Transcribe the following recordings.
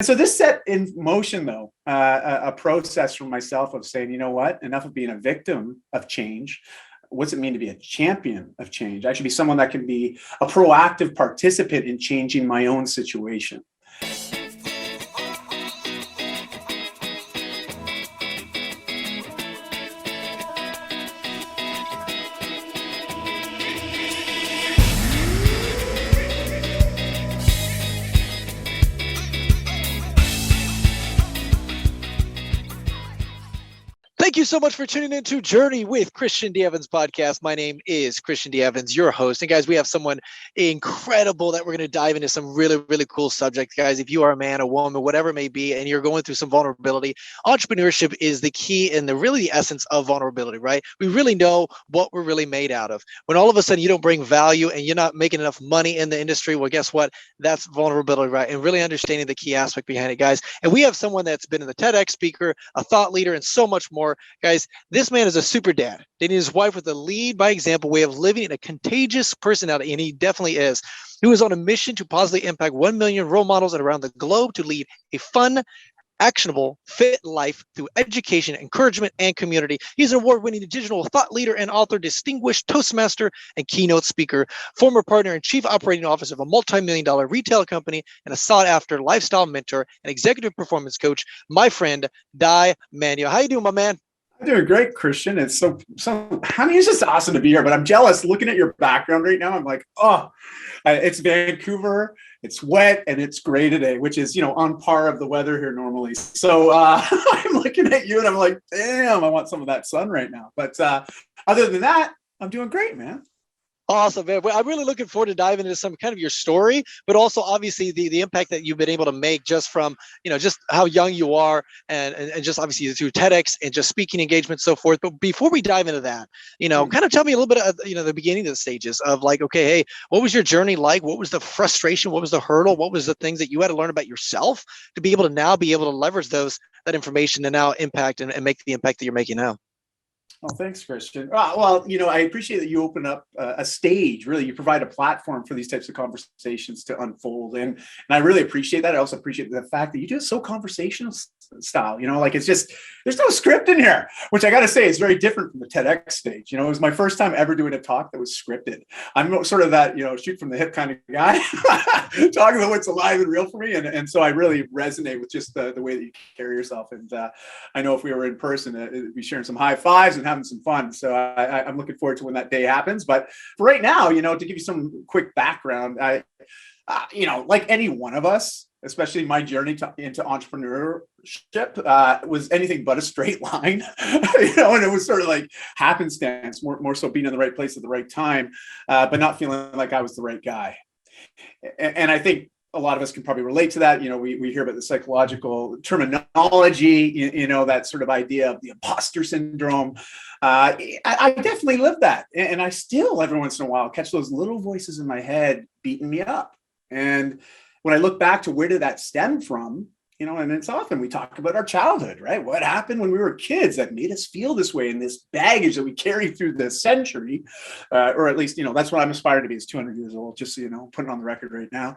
And so this set in motion, though, a process for myself of saying, you know what, enough of being a victim of change. What's it mean to be a champion of change? I should be someone that can be a proactive participant in changing my own situation. Thank you so much for tuning into Journey with Christian D. Evans podcast. My name is Christian D. Evans, your host. And guys, we have someone incredible that we're going to dive into some really, really cool subjects. Guys, if you are a man, a woman, whatever it may be, and you're going through some vulnerability, entrepreneurship is the key and really the essence of vulnerability, right? We really know what we're really made out of. When all of a sudden you don't bring value and you're not making enough money in the industry, well, guess what? That's vulnerability, right? And really understanding the key aspect behind it, guys. And we have someone that's been the TEDx speaker, a thought leader, and so much more. Guys, this man is a super dad, dating his wife with a lead by example way of living in a contagious personality, and he definitely is, who is on a mission to positively impact 1 million role models around the globe to lead a fun, actionable, fit life through education, encouragement, and community. He's an award-winning digital thought leader and author, distinguished Toastmaster and keynote speaker, former partner and chief operating officer of a multi-million-dollar retail company, and a sought-after lifestyle mentor and executive performance coach, my friend, Dai Manuel. How you doing, my man? I'm doing great, Christian. It's so, I mean, it's just awesome to be here, but I'm jealous looking at your background right now. I'm like, oh, it's Vancouver, it's wet, and it's gray today, which is, on par of the weather here normally. So I'm looking at you and I'm like, damn, I want some of that sun right now. But other than that, I'm doing great, man. Awesome, man. Well, I'm really looking forward to diving into some kind of your story, but also obviously the impact that you've been able to make just from, just how young you are and just obviously through TEDx and just speaking engagements, so forth. But before we dive into that, kind of tell me a little bit of, the beginning of the stages of like, okay, hey, what was your journey like? What was the frustration? What was the hurdle? What was the things that you had to learn about yourself to be able to leverage that information to now impact and make the impact that you're making now? Well, thanks, Christian. Well, I appreciate that you open up a stage. Really, you provide a platform for these types of conversations to unfold, and I really appreciate that. I also appreciate the fact that you do it so conversational style. Like it's just there's no script in here, which I got to say is very different from the TEDx stage. It was my first time ever doing a talk that was scripted. I'm sort of that shoot from the hip kind of guy, talking about what's alive and real for me, and so I really resonate with just the way that you carry yourself. And I know if we were in person, we'd be sharing some high fives and having some fun. So I'm looking forward to when that day happens. But for right now, to give you some quick background, like any one of us, especially my journey into entrepreneurship was anything but a straight line, and it was sort of like happenstance, more so being in the right place at the right time, but not feeling like I was the right guy. And I think a lot of us can probably relate to that. We hear about the psychological terminology, that sort of idea of the imposter syndrome. I definitely live that. And I still, every once in a while, catch those little voices in my head beating me up. And when I look back to where did that stem from, and it's often we talk about our childhood, right? What happened when we were kids that made us feel this way, and this baggage that we carry through the century, or at least, that's what I'm aspiring to be, is 200 years old, just so putting on the record right now.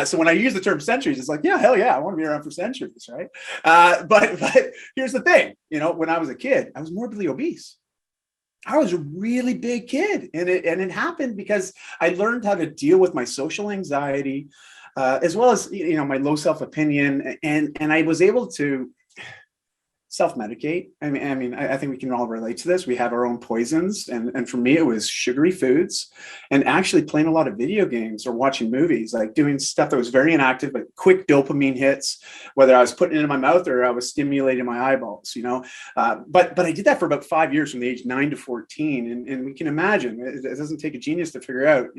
So when I use the term centuries, it's like, yeah, hell yeah, I want to be around for centuries, right? But here's the thing, when I was a kid, I was morbidly obese. I was a really big kid, and it happened because I learned how to deal with my social anxiety, as well as my low self-opinion, and I was able to self-medicate. I mean, I think we can all relate to this. We have our own poisons, and for me, it was sugary foods, and actually playing a lot of video games or watching movies, like doing stuff that was very inactive but quick dopamine hits, whether I was putting it in my mouth or I was stimulating my eyeballs. But I did that for about 5 years, from the age 9 to 14, and we can imagine it doesn't take a genius to figure out.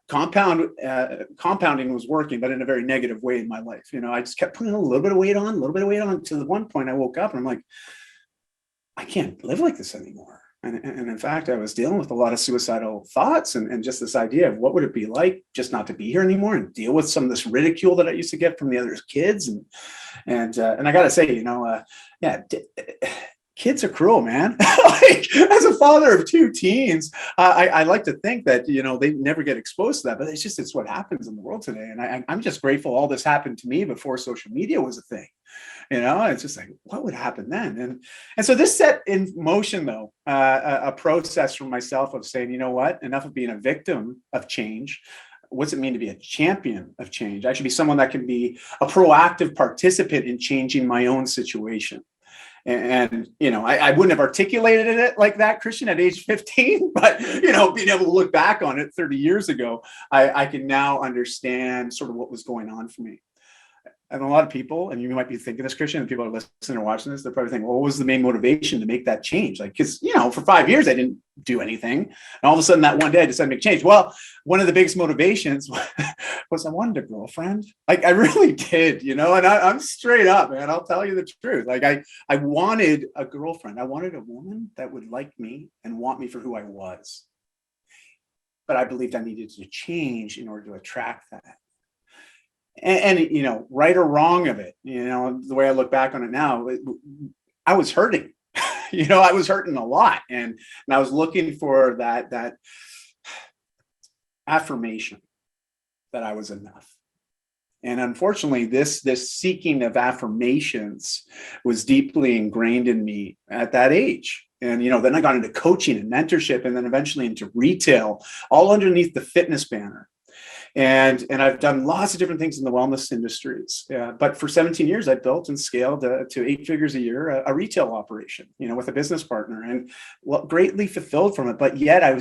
Compounding was working, but in a very negative way in my life. I just kept putting a little bit of weight on, to the one point I woke up and I'm like, I can't live like this anymore. And in fact, I was dealing with a lot of suicidal thoughts and just this idea of what would it be like just not to be here anymore and deal with some of this ridicule that I used to get from the other kids. And I got to say, kids are cruel, man. Like, as a father of two teens, I like to think that, they never get exposed to that, but it's what happens in the world today. And I'm just grateful all this happened to me before social media was a thing. It's just like, what would happen then? And so this set in motion, though, a process for myself of saying, you know what, enough of being a victim of change. What's it mean to be a champion of change? I should be someone that can be a proactive participant in changing my own situation. And I wouldn't have articulated it like that, Christian, at age 15, but, being able to look back on it 30 years ago, I can now understand sort of what was going on for me. And a lot of people, and you might be thinking this, Christian, and people are listening or watching this, they're probably thinking, well, what was the main motivation to make that change? Like, because, for 5 years, I didn't do anything. And all of a sudden that one day I decided to make change. Well, one of the biggest motivations was I wanted a girlfriend. Like, I really did, and I'm straight up, man. I'll tell you the truth. Like, I wanted a girlfriend. I wanted a woman that would like me and want me for who I was. But I believed I needed to change in order to attract that. And right or wrong of it, the way I look back on it now, I was hurting. I was hurting a lot, and I was looking for that affirmation that I was enough. And unfortunately, this seeking of affirmations was deeply ingrained in me at that age. And then I got into coaching and mentorship, and then eventually into retail, all underneath the fitness banner. And I've done lots of different things in the wellness industries. But for 17 years, I built and scaled to 8 figures a year, a retail operation, with a business partner, and greatly fulfilled from it. But yet I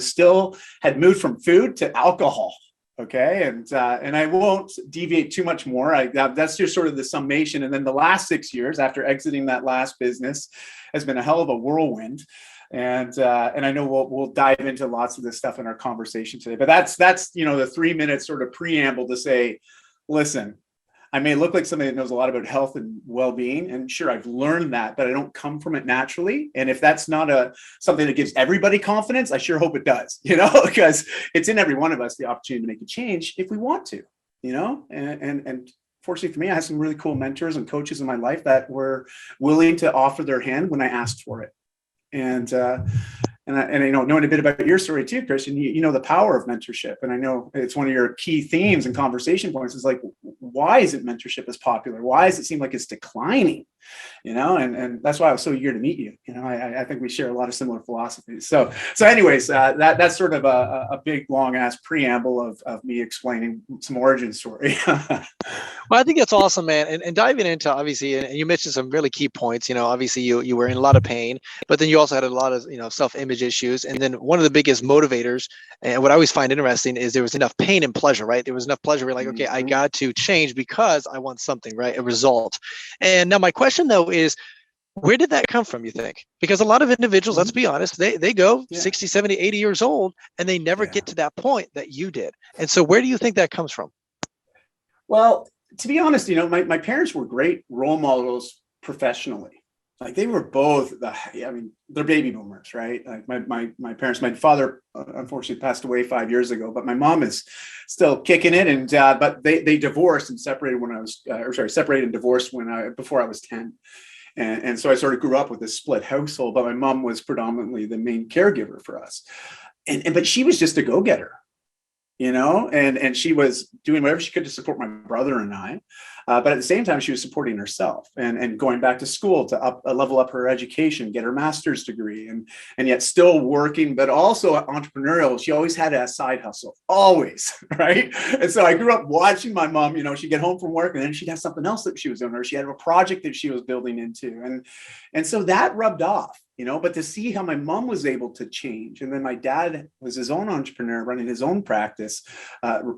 had moved from food to alcohol. Okay. And I won't deviate too much more. That's just sort of the summation. And then the last 6 years after exiting that last business has been a hell of a whirlwind. And I know we'll dive into lots of this stuff in our conversation today, but that's the 3-minute sort of preamble to say, listen, I may look like somebody that knows a lot about health and well-being, and sure, I've learned that, but I don't come from it naturally. And if that's not something that gives everybody confidence, I sure hope it does, because it's in every one of us the opportunity to make a change if we want to, and fortunately for me, I had some really cool mentors and coaches in my life that were willing to offer their hand when I asked for it. And knowing a bit about your story too, Christian, you know the power of mentorship, and I know it's one of your key themes and conversation points. Is like, why is it mentorship is popular? Why does it seem like it's declining? And that's why I was so eager to meet you. I think we share a lot of similar philosophies. So anyways, that's sort of a big long ass preamble of me explaining some origin story. Well, I think that's awesome, man. And diving into, obviously, and you mentioned some really key points. Obviously you were in a lot of pain, but then you also had a lot of self-image issues. And then one of the biggest motivators, and what I always find interesting, is there was enough pain and pleasure, right? There was enough pleasure. We're like, okay, I got to change because I want something, right? A result. And now my question though is, where did that come from, you think? Because a lot of individuals, let's be honest, they go 60, 70, 80 years old, and they never get to that point that you did. And so where do you think that comes from? Well, to be honest, my parents were great role models professionally. Like, they were both, they're baby boomers, right? Like my parents, my father unfortunately passed away 5 years ago, but my mom is still kicking it. And but they divorced and separated when I was, separated and divorced before I was 10. And so I sort of grew up with this split household, but my mom was predominantly the main caregiver for us. But she was just a go-getter, and she was doing whatever she could to support my brother and I. But at the same time, she was supporting herself and going back to school to level up her education, get her master's degree, and yet still working, but also entrepreneurial. She always had a side hustle, always, right? And so I grew up watching my mom, she'd get home from work and then she'd have something else that she was doing, or she had a project that she was building into. And so that rubbed off. But to see how my mom was able to change, and then my dad was his own entrepreneur running his own practice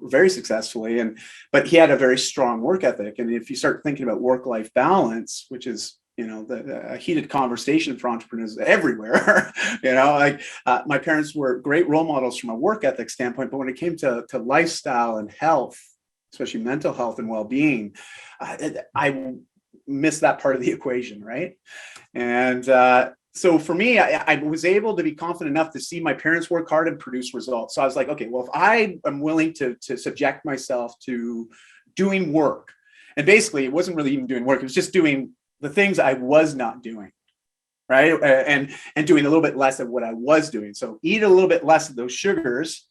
very successfully, but he had a very strong work ethic. And if you start thinking about work-life balance, which is a heated conversation for entrepreneurs everywhere, my parents were great role models from a work ethic standpoint, but when it came to lifestyle and health, especially mental health and well-being, I missed that part of the equation, right? And so for me, I was able to be confident enough to see my parents work hard and produce results. So I was like, okay, well, if I am willing to subject myself to doing work, and basically it wasn't really even doing work, it was just doing the things I was not doing. right? And doing a little bit less of what I was doing. So eat a little bit less of those sugars,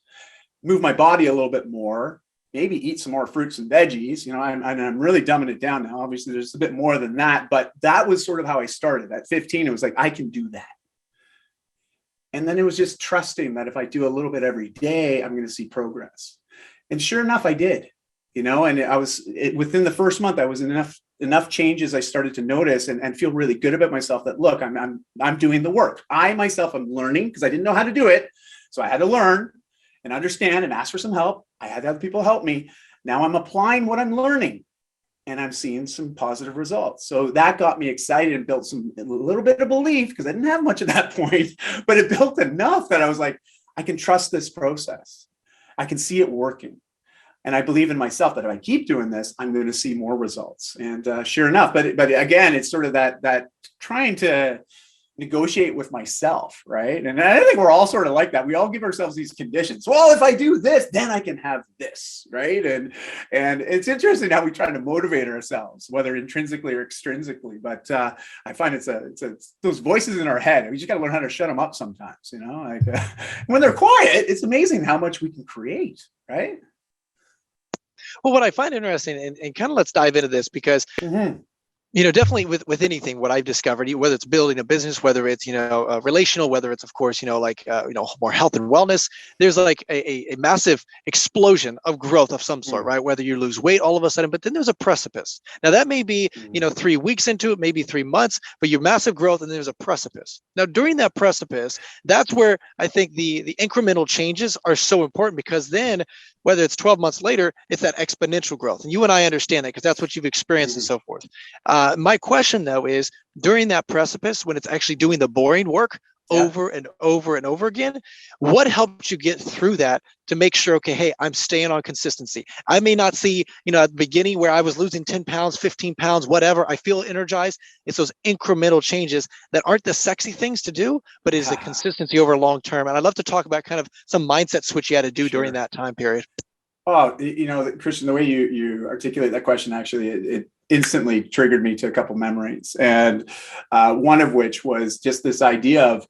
move my body a little bit more, maybe eat some more fruits and veggies. I'm really dumbing it down now. Obviously, there's a bit more than that, but that was sort of how I started. At 15, it was like, I can do that. And then it was just trusting that if I do a little bit every day, I'm going to see progress. And sure enough, I did. And within the first month, I was enough changes I started to notice and feel really good about myself that, look, I'm doing the work. I myself am learning because I didn't know how to do it. So I had to learn and understand and ask for some help. I had to have people help me. Now I'm applying what I'm learning and I'm seeing some positive results. So that got me excited and built a little bit of belief, because I didn't have much at that point, but it built enough that I was like, I can trust this process. I can see it working. And I believe in myself that if I keep doing this, I'm going to see more results. And sure enough, but again, it's sort of that trying to negotiate with myself, right? And I think we're all sort of like that. We all give ourselves these conditions. Well, if I do this, then I can have this, right? And it's interesting how we try to motivate ourselves, whether intrinsically or extrinsically. But I find it's those voices in our head. We just got to learn how to shut them up sometimes. When they're quiet, it's amazing how much we can create, right? Well, what I find interesting, and kind of let's dive into this, because definitely with anything, what I've discovered, whether it's building a business, whether it's relational, whether it's of course more health and wellness, there's like a massive explosion of growth of some sort, right? Whether you lose weight all of a sudden, but then there's a precipice. Now that may be 3 weeks into it, maybe 3 months, but your massive growth, and then there's a precipice. Now during that precipice, that's where I think the incremental changes are so important, because then whether it's 12 months later, it's that exponential growth. And you and I understand that because that's what you've experienced and so forth. My question, though, is during that precipice, when it's actually doing the boring work over and over and over again, what helped you get through that to make sure, okay, hey, I'm staying on consistency? I may not see, at the beginning where I was losing 10 pounds, 15 pounds, whatever, I feel energized. It's those incremental changes that aren't the sexy things to do, but is the consistency over long term. And I'd love to talk about kind of some mindset switch you had to do during that time period. Oh, Christian, the way you articulate that question, actually, it instantly triggered me to a couple memories. And one of which was just this idea of,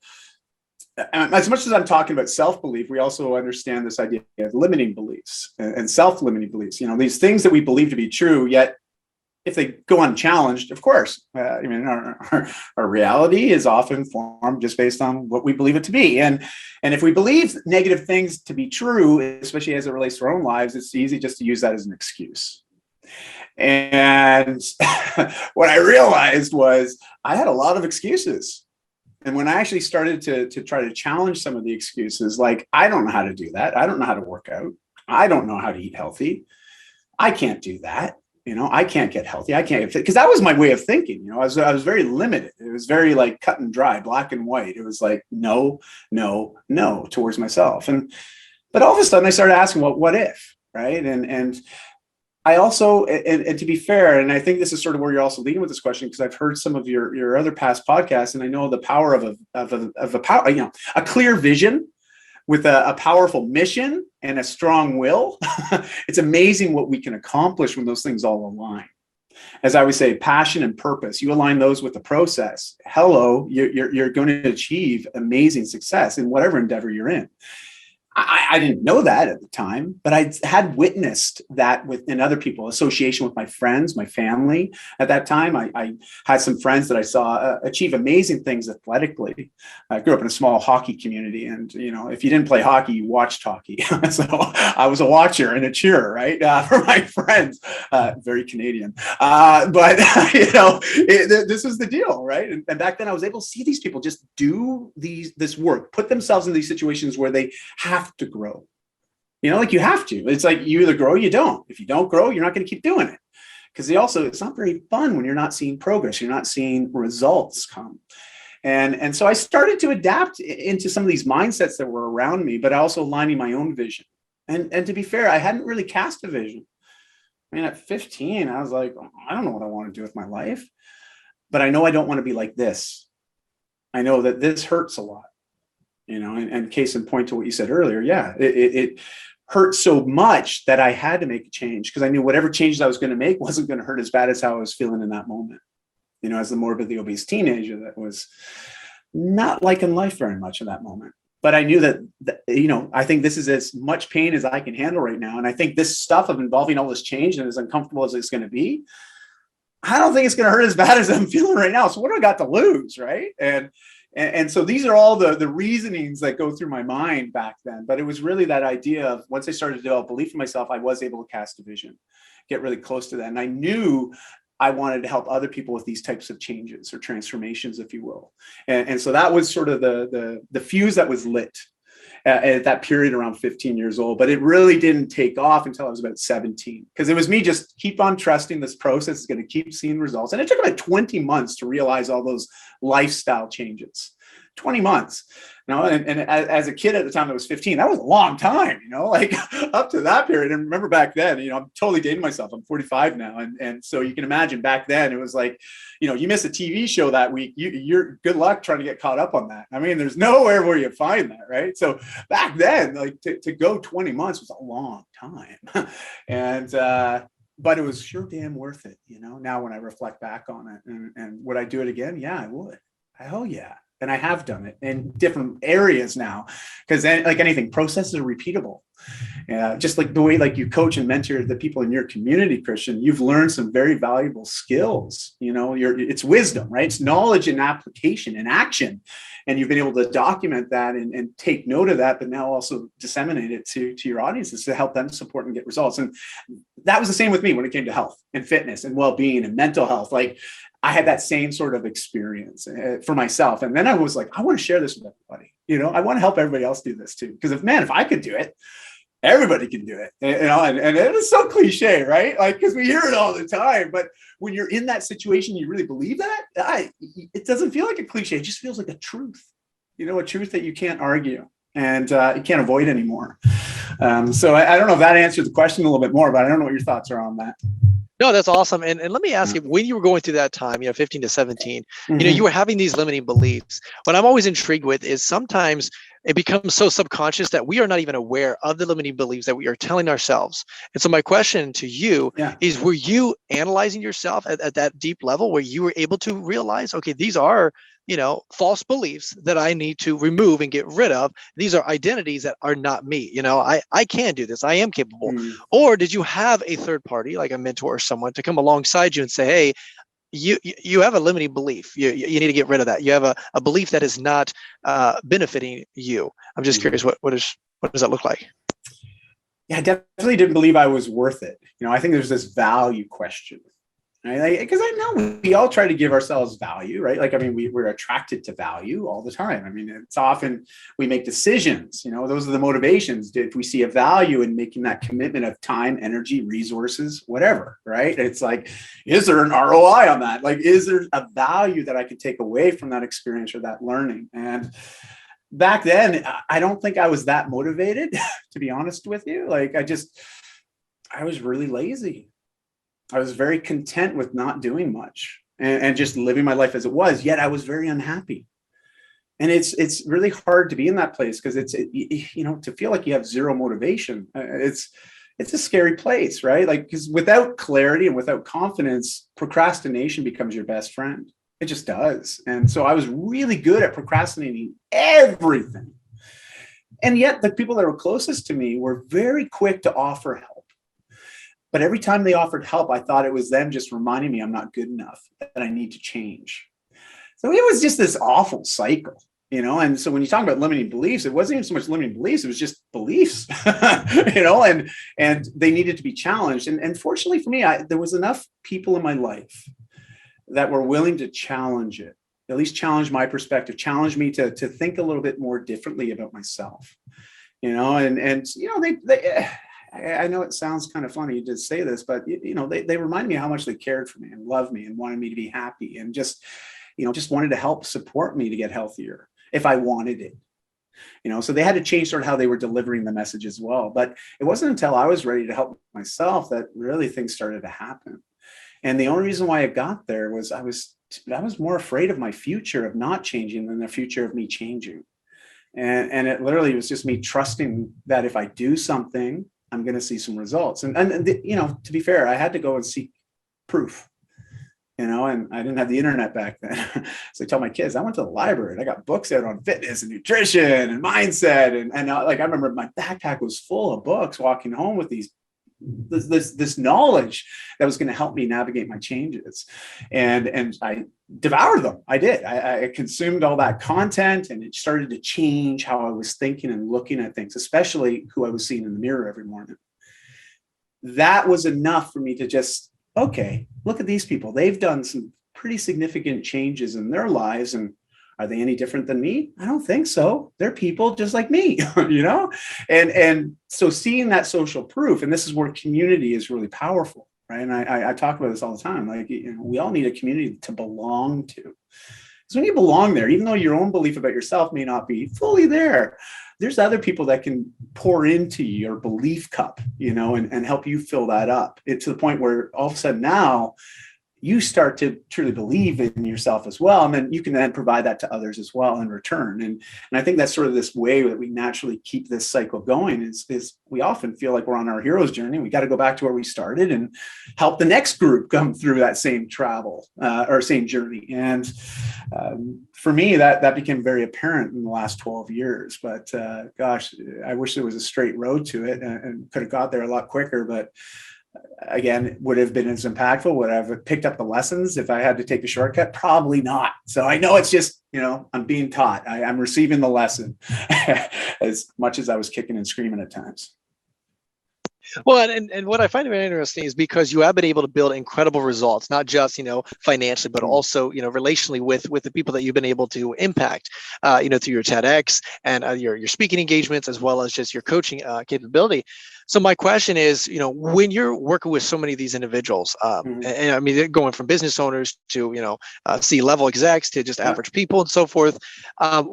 as much as I'm talking about self-belief, we also understand this idea of limiting beliefs and self-limiting beliefs. These things that we believe to be true, yet if they go unchallenged, of course, our reality is often formed just based on what we believe it to be. And if we believe negative things to be true, especially as it relates to our own lives, it's easy just to use that as an excuse. And what I realized was I had a lot of excuses. And when I actually started to try to challenge some of the excuses, like, I don't know how to do that. I don't know how to work out. I don't know how to eat healthy. I can't do that. I can't get healthy. I can't, because that was my way of thinking. I was very limited. It was very like cut and dry, black and white. It was like, no towards myself. But all of a sudden I started asking, well, what if, right? And I also, and to be fair, and I think this is sort of where you're also leading with this question, because I've heard some of your other past podcasts, and I know the power of a clear vision with a powerful mission and a strong will. It's amazing what we can accomplish when those things all align. As I always say, passion and purpose, you align those with the process. Hello, you're going to achieve amazing success in whatever endeavor you're in. I didn't know that at the time, but I had witnessed that within other people, association with my friends, my family. At that time, I had some friends that I saw achieve amazing things athletically. I grew up in a small hockey community, and if you didn't play hockey, you watched hockey. So I was a watcher and a cheerer, right, for my friends. Very Canadian, but this is the deal, right? And back then, I was able to see these people just do this work, put themselves in these situations where they have to grow. Like you have to. It's like you either grow or you don't. If you don't grow, you're not going to keep doing it. Because it's not very fun when you're not seeing progress. You're not seeing results come. And so I started to adapt into some of these mindsets that were around me, but also aligning my own vision. And to be fair, I hadn't really cast a vision. At 15, I was like, I don't know what I want to do with my life, but I know I don't want to be like this. I know that this hurts a lot. And case in point to what you said earlier, it hurt so much that I had to make a change, because I knew whatever changes I was going to make wasn't going to hurt as bad as how I was feeling in that moment. as the morbidly obese teenager that was not liking life very much in that moment. But I knew that, I think this is as much pain as I can handle right now. And I think this stuff of involving all this change, and as uncomfortable as it's going to be, I don't think it's going to hurt as bad as I'm feeling right now. So what do I got to lose, right? And so these are all the reasonings that go through my mind back then. But it was really that idea of, once I started to develop belief in myself, I was able to cast a vision, get really close to that. And I knew I wanted to help other people with these types of changes or transformations, if you will. And so that was sort of the fuse that was lit at that period around 15 years old. But it really didn't take off until I was about 17, because it was me just keep on trusting this process is going to keep seeing results. And it took about 20 months to realize all those lifestyle changes. 20 months, and as a kid at the time that was 15, that was a long time, like up to that period. And remember back then, I'm totally dating myself. I'm 45 now. And so you can imagine back then it was like, you miss a TV show that week, you're good luck trying to get caught up on that. I mean, there's nowhere where you find that, right? So back then, like to go 20 months was a long time. But it was sure damn worth it, now when I reflect back on it. And would I do it again? Yeah, I would. Hell yeah. And I have done it in different areas now, because like anything, processes are repeatable. Just like the way like you coach and mentor the people in your community, Christian, you've learned some very valuable skills. It's wisdom, right? It's knowledge and application and action. And you've been able to document that and take note of that, but now also disseminate it to your audiences to help them support and get results. And that was the same with me when it came to health and fitness and well-being and mental health. Like, I had that same sort of experience for myself. And then I was like, I want to share this with everybody. I want to help everybody else do this too. Because if I could do it, everybody can do it. And it is so cliche, right? Like, because we hear it all the time. But when you're in that situation, you really believe that? It doesn't feel like a cliche. It just feels like a truth, a truth that you can't argue and you can't avoid anymore. So I don't know if that answered the question a little bit more, but I don't know what your thoughts are on that. No, that's awesome. And let me ask you, when you were going through that time, 15 to 17, you were having these limiting beliefs. What I'm always intrigued with is sometimes it becomes so subconscious that we are not even aware of the limiting beliefs that we are telling ourselves. And so my question to you is, were you analyzing yourself at that deep level where you were able to realize, okay, these are false beliefs that I need to remove and get rid of. These are identities that are not me. I can do this. I am capable. Or did you have a third party, like a mentor or someone, to come alongside you and say, hey, you have a limiting belief. You need to get rid of that. You have a belief that is not benefiting you. I'm just curious, what does that look like? Yeah, I definitely didn't believe I was worth it. I think there's this value question. Right? Because I know we all try to give ourselves value, right? Like, I mean, we're attracted to value all the time. I mean, it's often we make decisions, those are the motivations. If we see a value in making that commitment of time, energy, resources, whatever, right? It's like, is there an ROI on that? Like, is there a value that I could take away from that experience or that learning? And back then, I don't think I was that motivated, to be honest with you. Like, I was really lazy. I was very content with not doing much and just living my life as it was, yet I was very unhappy. And it's really hard to be in that place, because it's, to feel like you have zero motivation. It's a scary place, right? Like, because without clarity and without confidence, procrastination becomes your best friend. It just does. And so I was really good at procrastinating everything. And yet the people that were closest to me were very quick to offer help. But every time they offered help, I thought it was them just reminding me I'm not good enough, that I need to change. So it was just this awful cycle, And so when you talk about limiting beliefs, it wasn't even so much limiting beliefs, it was just beliefs, and they needed to be challenged. And fortunately for me, there was enough people in my life that were willing to challenge it, at least challenge my perspective, challenge me to think a little bit more differently about myself, I know it sounds kind of funny to say this, but they reminded me how much they cared for me and loved me and wanted me to be happy and just wanted to help support me to get healthier if I wanted it. So they had to change sort of how they were delivering the message as well. But it wasn't until I was ready to help myself that really things started to happen. And the only reason why I got there was I was more afraid of my future of not changing than the future of me changing. And it literally was just me trusting that if I do something, I'm going to see some results. And to be fair, I had to go and seek proof. and I didn't have the internet back then. So I tell my kids, I went to the library and I got books out on fitness and nutrition and mindset. And like, I remember my backpack was full of books walking home with this knowledge that was going to help me navigate my changes. And I devoured them. I did. I consumed all that content, and it started to change how I was thinking and looking at things, especially who I was seeing in the mirror every morning. That was enough for me to just, okay, look at these people. They've done some pretty significant changes in their lives. And are they any different than me? I don't think so. They're people just like me, And so seeing that social proof, and this is where community is really powerful, right? And I talk about this all the time. Like, we all need a community to belong to. Because when you belong there, even though your own belief about yourself may not be fully there, there's other people that can pour into your belief cup, and help you fill that up. It's to the point where all of a sudden now you start to truly believe in yourself as well. And then you can then provide that to others as well in return. And I think that's sort of this way that we naturally keep this cycle going is we often feel like we're on our hero's journey. We got to go back to where we started and help the next group come through that same travel or same journey. And for me, that became very apparent in the last 12 years. But gosh, I wish there was a straight road to it and could have got there a lot quicker. But again, would have been as impactful? Would I have picked up the lessons if I had to take a shortcut? Probably not. So I know it's just, I'm being taught. I'm receiving the lesson as much as I was kicking and screaming at times. Well, and what I find very interesting is because you have been able to build incredible results, not just, financially, but also, relationally with the people that you've been able to impact, through your TEDx and your speaking engagements, as well as just your coaching capability. So my question is, when you're working with so many of these individuals, and I mean, they're going from business owners to, C-level execs to just average people and so forth.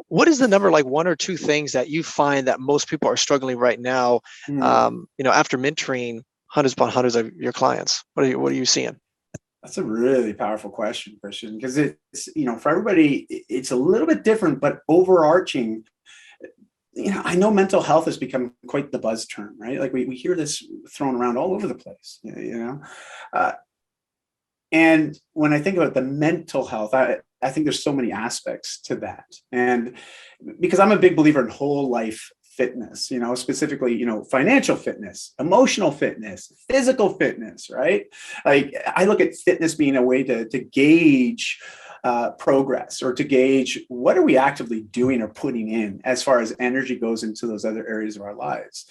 What is the number, like one or two things that you find that most people are struggling right now, after mentoring hundreds upon hundreds of your clients? What are you seeing? That's a really powerful question, Christian, because it's, for everybody, it's a little bit different, but overarching. I know mental health has become quite the buzz term, right? Like we hear this thrown around all over the place, and when I think about the mental health, I think there's so many aspects to that. And because I'm a big believer in whole life fitness, specifically, financial fitness, emotional fitness, physical fitness, right? Like I look at fitness being a way to gauge progress, or to gauge what are we actively doing or putting in as far as energy goes into those other areas of our lives.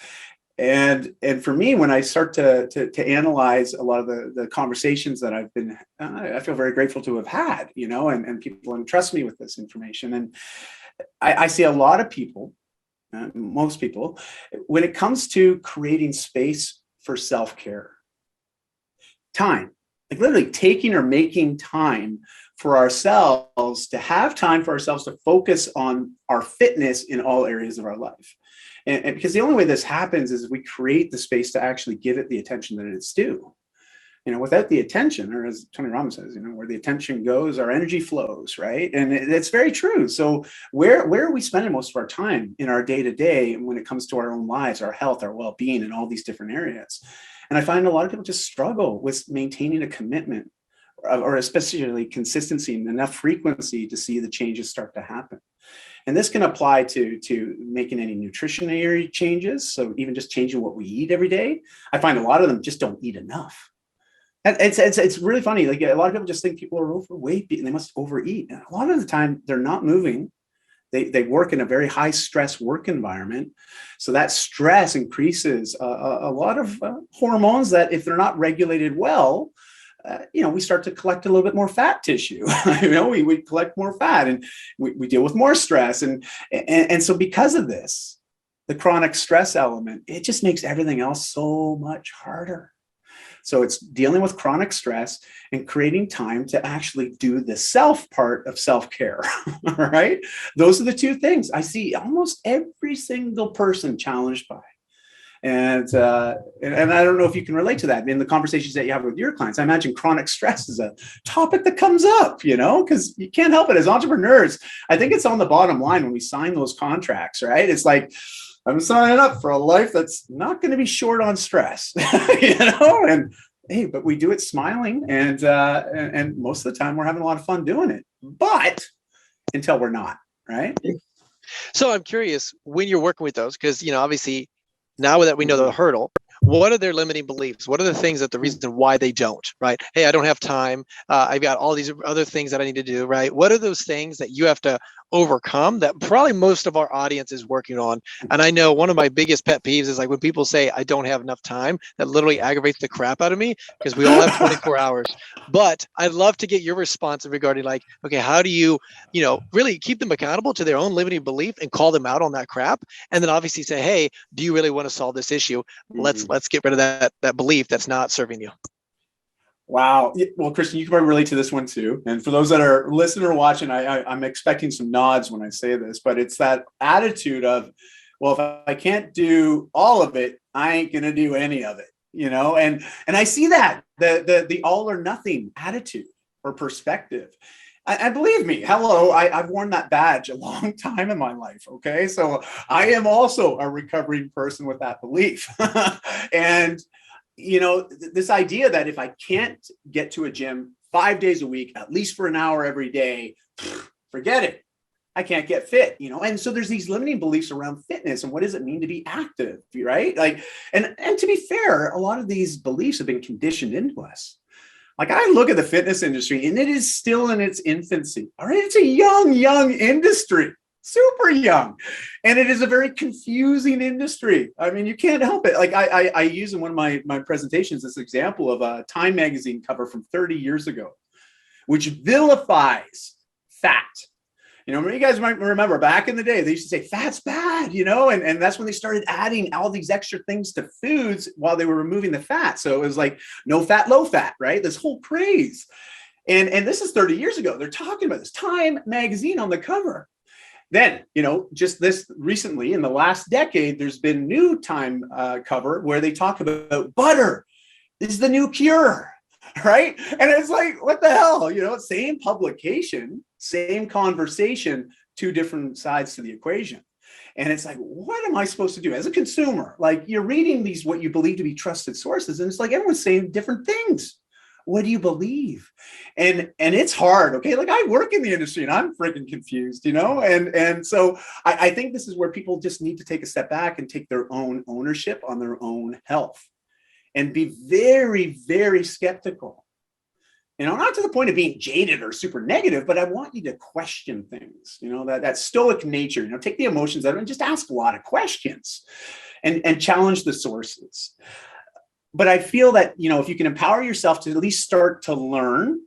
And for me, when I start to analyze a lot of the conversations that I've been, I feel very grateful to have had, and people entrust me with this information. And I see a lot of people, most people, when it comes to creating space for self-care, time, like literally taking or making time for ourselves, to have time for ourselves to focus on our fitness in all areas of our life. And because the only way this happens is we create the space to actually give it the attention that it's due. Without the attention, or as Tony Robbins says, where the attention goes, our energy flows, right? And it's very true. So where are we spending most of our time in our day-to-day when it comes to our own lives, our health, our well-being, in all these different areas? And I find a lot of people just struggle with maintaining a commitment, or especially consistency and enough frequency to see the changes start to happen. And this can apply to making any nutritionary changes. So even just changing what we eat every day. I find a lot of them just don't eat enough. And it's really funny. Like a lot of people just think people are overweight and they must overeat. And a lot of the time they're not moving. They work in a very high stress work environment. So that stress increases a lot of hormones that, if they're not regulated well, we start to collect a little bit more fat tissue. We collect more fat, and we deal with more stress. And so because of this, the chronic stress element, it just makes everything else so much harder. So it's dealing with chronic stress and creating time to actually do the self part of self-care, all right? Those are the two things I see almost every single person challenged by. And I don't know if you can relate to that in the conversations that you have with your clients. I imagine chronic stress is a topic that comes up, because you can't help it as entrepreneurs. I think it's on the bottom line when we sign those contracts, right? It's like, I'm signing up for a life that's not going to be short on stress, and hey, but we do it smiling, and most of the time we're having a lot of fun doing it. But until we're not, right? So I'm curious when you're working with those, because obviously now that we know the hurdle, what are their limiting beliefs? What are the things that the reason why they don't, right? Hey, I don't have time. I've got all these other things that I need to do, right? What are those things that you have to overcome that probably most of our audience is working on? And I know one of my biggest pet peeves is like when people say I don't have enough time, that literally aggravates the crap out of me because we all have 24 hours. But I'd love to get your response regarding like, okay, how do you, really keep them accountable to their own limiting belief and call them out on that crap? And then obviously say, hey, do you really want to solve this issue? Let's get rid of that belief that's not serving you. Wow. Well, Christian, you can probably relate to this one too. And for those that are listening or watching, I'm expecting some nods when I say this, but it's that attitude of, well, if I can't do all of it, I ain't going to do any of it, and I see that the all or nothing attitude or perspective. I believe me, hello, I've worn that badge a long time in my life. Okay. So I am also a recovering person with that belief. And this idea that if I can't get to a gym 5 days a week, at least for an hour every day, forget it. I can't get fit, And so there's these limiting beliefs around fitness and what does it mean to be active, right? Like, and to be fair, a lot of these beliefs have been conditioned into us. Like I look at the fitness industry and it is still in its infancy. All right. It's a young industry. Super young. And it is a very confusing industry. I mean, you can't help it. Like I use in one of my presentations this example of a Time magazine cover from 30 years ago, which vilifies fat. You guys might remember back in the day, they used to say fat's bad, and that's when they started adding all these extra things to foods while they were removing the fat. So it was like no fat, low fat, right? This whole craze. And this is 30 years ago. They're talking about this Time magazine on the cover. Then, just this recently in the last decade, there's been new Time cover where they talk about butter is the new cure, right? And it's like, what the hell? Same publication, same conversation, two different sides to the equation. And it's like, what am I supposed to do as a consumer? Like you're reading these, what you believe to be trusted sources, and it's like everyone's saying different things. What do you believe? And it's hard. Okay. Like I work in the industry and I'm freaking confused, and so I think this is where people just need to take a step back and take their own ownership on their own health and be very, very skeptical. Not to the point of being jaded or super negative, but I want you to question things, that stoic nature, take the emotions out and just ask a lot of questions and challenge the sources. But I feel that, if you can empower yourself to at least start to learn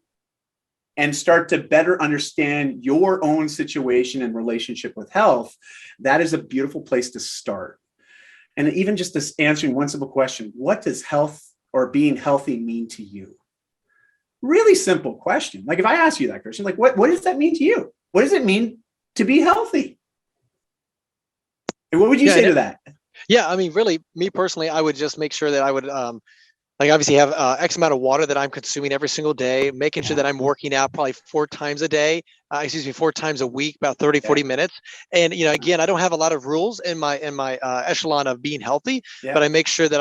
and start to better understand your own situation and relationship with health, that is a beautiful place to start. And even just this answering one simple question, what does health or being healthy mean to you? Really simple question. Like if I ask you that, Christian, like what does that mean to you? What does it mean to be healthy? And what would you say to that? Yeah, I mean, really, me personally, I would just make sure that I would obviously have X amount of water that I'm consuming every single day, making sure that I'm working out probably 4 times a day, 4 times a week, about 30, 40 minutes. And, again, I don't have a lot of rules in my echelon of being healthy, but I make sure that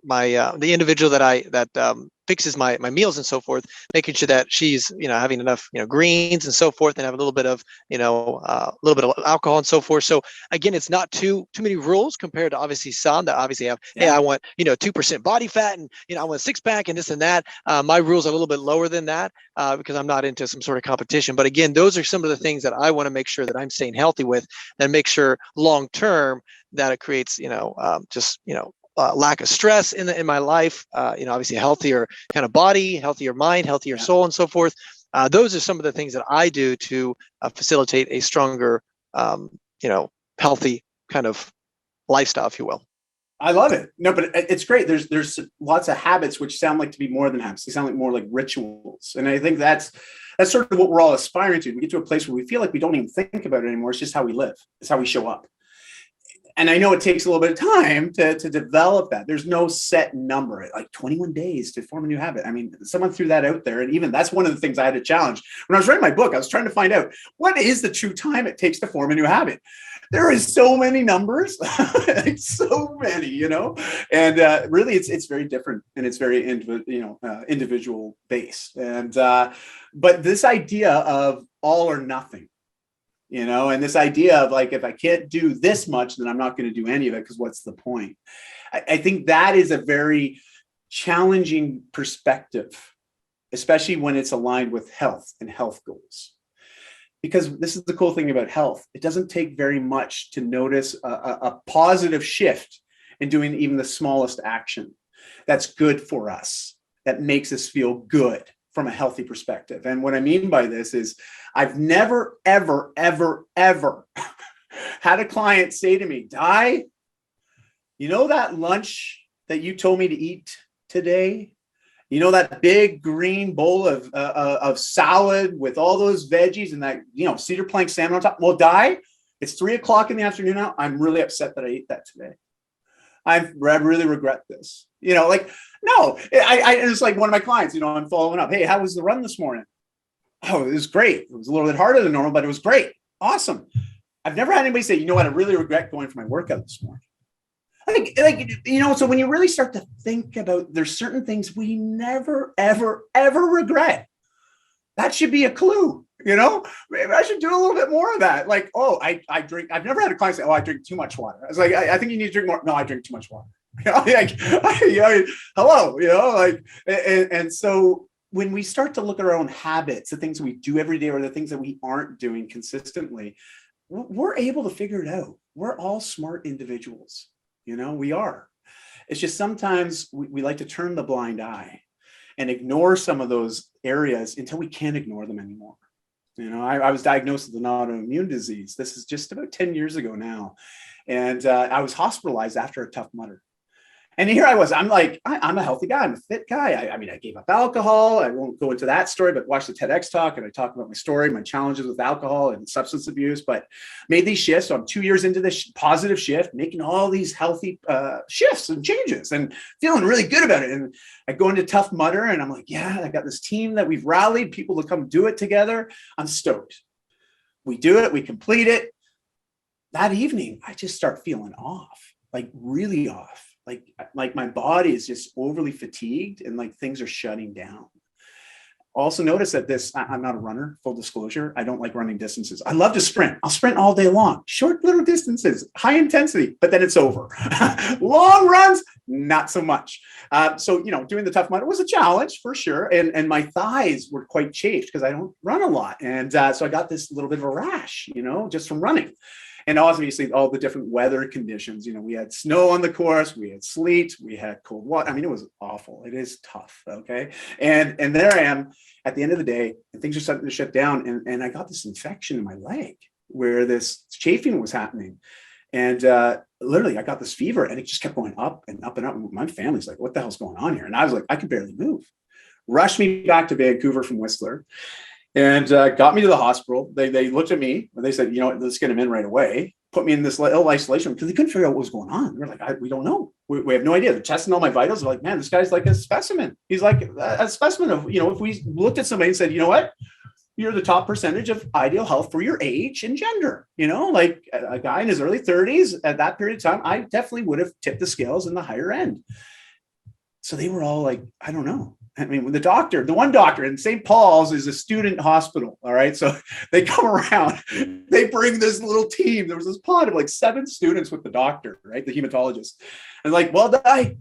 the individual that fixes my meals and so forth, making sure that she's, having enough, greens and so forth, and have a little bit of, a little bit of alcohol and so forth. So again, it's not too many rules compared to obviously some that obviously have, hey, I want, 2% body fat and, I want a 6-pack and this and that. My rules are a little bit lower than that because I'm not into some sort of competition. But again, those are some of the things that I want to make sure that I'm staying healthy with and make sure long-term that it creates, lack of stress in my life, obviously a healthier kind of body, healthier mind, healthier soul, and so forth. Those are some of the things that I do to facilitate a stronger, healthy kind of lifestyle, if you will. I love it. No, but it's great. There's lots of habits which sound like to be more than habits. They sound like more like rituals. And I think that's sort of what we're all aspiring to. We get to a place where we feel like we don't even think about it anymore. It's just how we live. It's how we show up. And I know it takes a little bit of time to develop that. There's no set number, like 21 days to form a new habit. I mean, someone threw that out there. And even that's one of the things I had to challenge. When I was writing my book, I was trying to find out what is the true time it takes to form a new habit. there is so many numbers, like so many, and really it's very different, and it's very individual based. And but this idea of all or nothing, and this idea of like, if I can't do this much, then I'm not going to do any of it, because what's the point? I think that is a very challenging perspective, especially when it's aligned with health and health goals. Because this is the cool thing about health. It doesn't take very much to notice a positive shift in doing even the smallest action that's good for us, that makes us feel good from a healthy perspective. And what I mean by this is, I've never, ever, ever, ever had a client say to me, Dai, that lunch that you told me to eat today? That big green bowl of salad with all those veggies and that, cedar plank salmon on top. Well, Dai, it's 3:00 in the afternoon now. I'm really upset that I ate that today. I really regret this. No, it's like one of my clients, I'm following up. Hey, how was the run this morning? Oh, it was great. It was a little bit harder than normal, but it was great. Awesome. I've never had anybody say, you know what, I really regret going for my workout this morning. So when you really start to think about, there's certain things we never, ever, ever regret. That should be a clue, maybe I should do a little bit more of that. Like, oh, I drink. I've never had a client say, oh, I drink too much water. I was like, I think you need to drink more. No, I drink too much water. Hello, and so when we start to look at our own habits, the things we do every day, or the things that we aren't doing consistently, we're able to figure it out. We're all smart individuals. We are. It's just sometimes we like to turn the blind eye and ignore some of those areas until we can't ignore them anymore. I was diagnosed with an autoimmune disease. This is just about 10 years ago now. And I was hospitalized after a tough mutter. And here I was, I'm a healthy guy. I'm a fit guy. I gave up alcohol. I won't go into that story, but watch the TEDx talk. And I talk about my story, my challenges with alcohol and substance abuse, but made these shifts. So I'm 2 years into this positive shift, making all these healthy shifts and changes and feeling really good about it. And I go into tough mutter and I'm like, yeah, I got this team that we've rallied people to come do it together. I'm stoked. We do it. We complete it. That evening, I just start feeling off, like really off. Like my body is just overly fatigued and like things are shutting down. Also notice that I'm not a runner, full disclosure. I don't like running distances. I love to sprint. I'll sprint all day long, short little distances, high intensity, but then it's over. Long runs, not so much. So, doing the tough mudder was a challenge for sure. And my thighs were quite chafed because I don't run a lot. And so I got this little bit of a rash, just from running. And obviously all the different weather conditions, we had snow on the course, we had sleet, we had cold water. It was awful. It is tough. Okay. And there I am at the end of the day, and things are starting to shut down. And I got this infection in my leg where this chafing was happening. And literally I got this fever and it just kept going up and up and up. And my family's like, what the hell's going on here? And I was like, I could barely move. Rushed me back to Vancouver from Whistler. And got me to the hospital. They looked at me and they said, let's get him in right away. Put me in this little isolation because they couldn't figure out what was going on. We're like, we don't know. We have no idea. They're testing all my vitals. They're like, man, this guy's like a specimen. He's like a specimen of, if we looked at somebody and said, you know what? You're the top percentage of ideal health for your age and gender. Like a guy in his early 30s at that period of time, I definitely would have tipped the scales in the higher end. So they were all like, I don't know. The one doctor in St. Paul's is a student hospital. All right. So they come around, they bring this little team. There was this pod of like 7 students with the doctor, right? The hematologist. And like, well, Dai,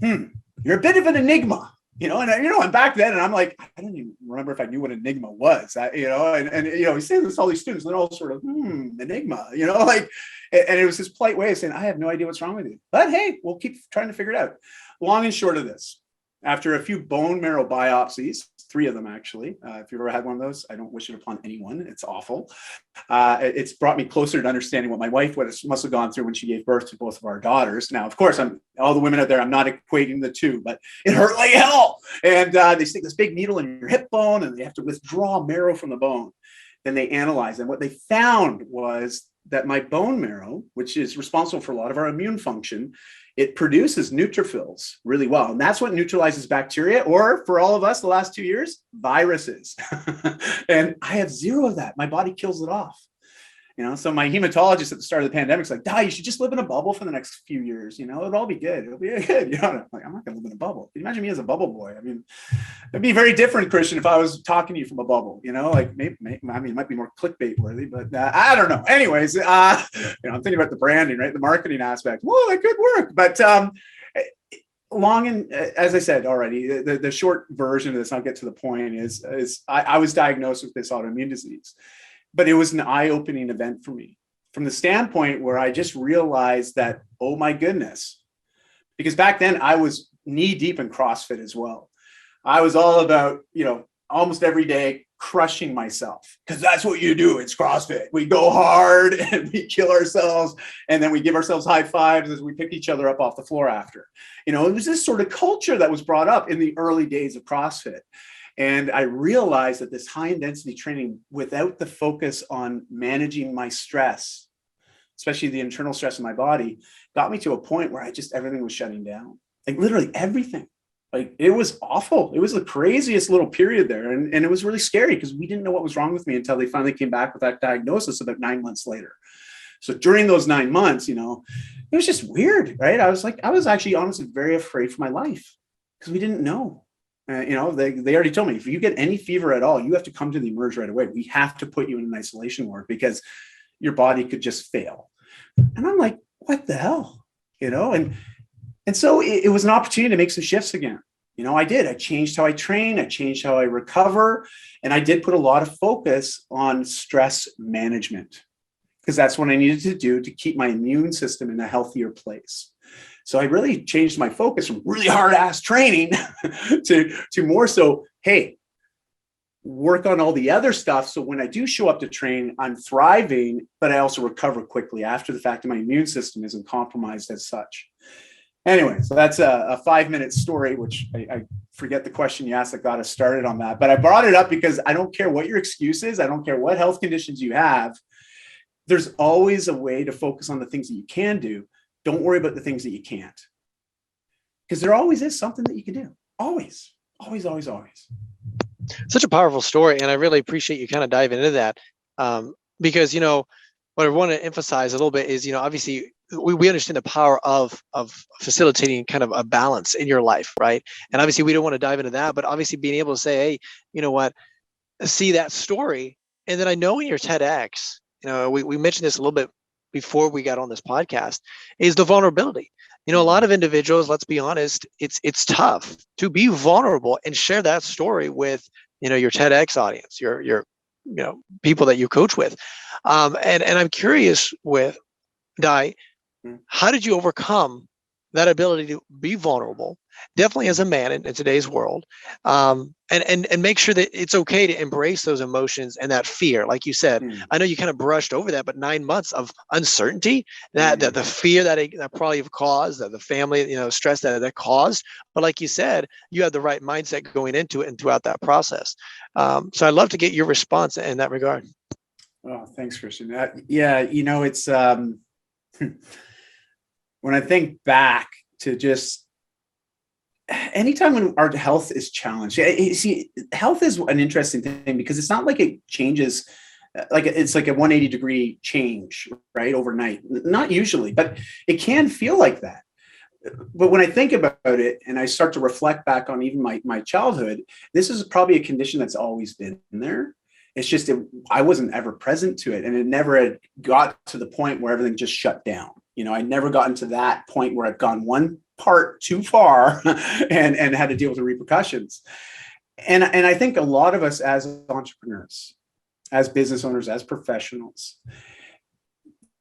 you're a bit of an enigma, and back then, and I'm like, I don't even remember if I knew what enigma was, and he's saying this to all these students, and they're all sort of, enigma, and it was his polite way of saying, I have no idea what's wrong with you, but hey, we'll keep trying to figure it out. Long and short of this, after a few bone marrow biopsies, 3 of them actually, if you've ever had one of those, I don't wish it upon anyone. It's awful. It's brought me closer to understanding what my wife must have gone through when she gave birth to both of our daughters. Now, of course, all the women out there, I'm not equating the two, but it hurt like hell. And they stick this big needle in your hip bone and they have to withdraw marrow from the bone. Then they analyzed. And what they found was that my bone marrow, which is responsible for a lot of our immune function, it produces neutrophils really well. And that's what neutralizes bacteria, or for all of us the last 2 years, viruses. And I have 0 of that. My body kills it off. So my hematologist at the start of the pandemic is like, Dai, you should just live in a bubble for the next few years. It'll all be good. It'll be good. I'm like, I'm not going to live in a bubble. Can you imagine me as a bubble boy? I mean, it'd be very different, Christian, if I was talking to you from a bubble, like maybe it might be more clickbait worthy, but I don't know. Anyways, I'm thinking about the branding, right? The marketing aspect. Whoa, that could work. But long and as I said already, the short version of this, I'll get to the point, is I was diagnosed with this autoimmune disease. But it was an eye-opening event for me from the standpoint where I just realized that, oh my goodness, because back then I was knee deep in CrossFit as well. I was all about, almost every day crushing myself, because that's what you do. It's CrossFit. We go hard and we kill ourselves, and then we give ourselves high fives as we pick each other up off the floor after. It was this sort of culture that was brought up in the early days of CrossFit. And I realized that this high intensity training, without the focus on managing my stress, especially the internal stress in my body, got me to a point where everything was shutting down. Like literally everything. Like it was awful. It was the craziest little period there. And it was really scary because we didn't know what was wrong with me until they finally came back with that diagnosis about 9 months later. So during those 9 months, it was just weird, right? I was actually honestly very afraid for my life because we didn't know. They already told me, if you get any fever at all, you have to come to the emerge right away. We have to put you in an isolation ward because your body could just fail. And I'm like, what the hell? And so it was an opportunity to make some shifts again. I did. I changed how I train. I changed how I recover. And I did put a lot of focus on stress management because that's what I needed to do to keep my immune system in a healthier place. So I really changed my focus from really hard ass training to more so, hey, work on all the other stuff. So when I do show up to train, I'm thriving, but I also recover quickly after the fact that my immune system isn't compromised as such. Anyway, so that's a 5-minute story, which I forget the question you asked that got us started on that. But I brought it up because I don't care what your excuse is. I don't care what health conditions you have. There's always a way to focus on the things that you can do. Don't worry about the things that you can't. Because there always is something that you can do. Always, always, always, always. Such a powerful story. And I really appreciate you kind of diving into that. Because, what I want to emphasize a little bit is, obviously we understand the power of facilitating kind of a balance in your life, right? And obviously we don't want to dive into that, but obviously being able to say, hey, you know what, see that story. And then I know in your TEDx, we mentioned this a little bit before we got on this podcast, is the vulnerability. A lot of individuals, let's be honest, it's tough to be vulnerable and share that story with, your TEDx audience, your people that you coach with. And I'm curious with Dai, how did you overcome that ability to be vulnerable, definitely as a man in today's world, and make sure that it's okay to embrace those emotions and that fear, like you said. I know you kind of brushed over that, but 9 months of uncertainty, that the fear that probably have caused, that the family, stress that caused. But like you said, you had the right mindset going into it and throughout that process. So I'd love to get your response in that regard. Oh, thanks, Christian. It's when I think back to just anytime when our health is challenged, see, health is an interesting thing because it's not like it changes, like it's like a 180-degree change, right, overnight. Not usually, but it can feel like that. But when I think about it and I start to reflect back on even my childhood, this is probably a condition that's always been there. It's just I wasn't ever present to it, and it never had got to the point where everything just shut down. I never gotten to that point where I've gone one part too far and had to deal with the repercussions. And I think a lot of us as entrepreneurs, as business owners, as professionals,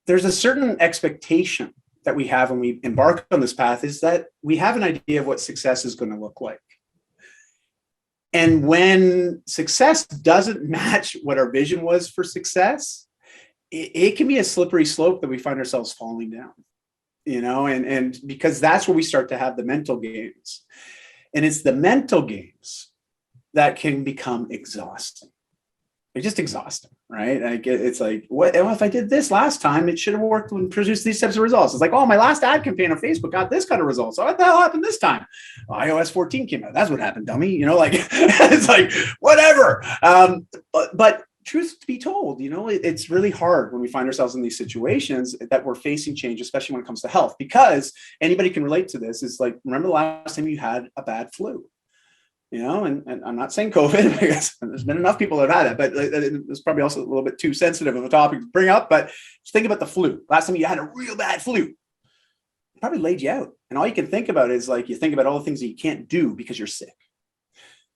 there's a certain expectation that we have when we embark on this path, is that we have an idea of what success is going to look like. And when success doesn't match what our vision was for success, it can be a slippery slope that we find ourselves falling down, and because that's where we start to have the mental games. And it's the mental games that can become exhausting. They're just exhausting, right? It's like, what if I did this last time? It should have worked and produced these types of results. It's like, oh, my last ad campaign on Facebook got this kind of results. So what the hell happened this time? Well, iOS 14 came out. That's what happened, dummy. It's like, whatever. But truth to be told, it's really hard when we find ourselves in these situations that we're facing change, especially when it comes to health, because anybody can relate to this. It's like, remember the last time you had a bad flu? And I'm not saying COVID, because there's been enough people that have had it, but it's probably also a little bit too sensitive of a topic to bring up. But just think about the flu. Last time you had a real bad flu, it probably laid you out. And all you can think about is like, you think about all the things that you can't do because you're sick.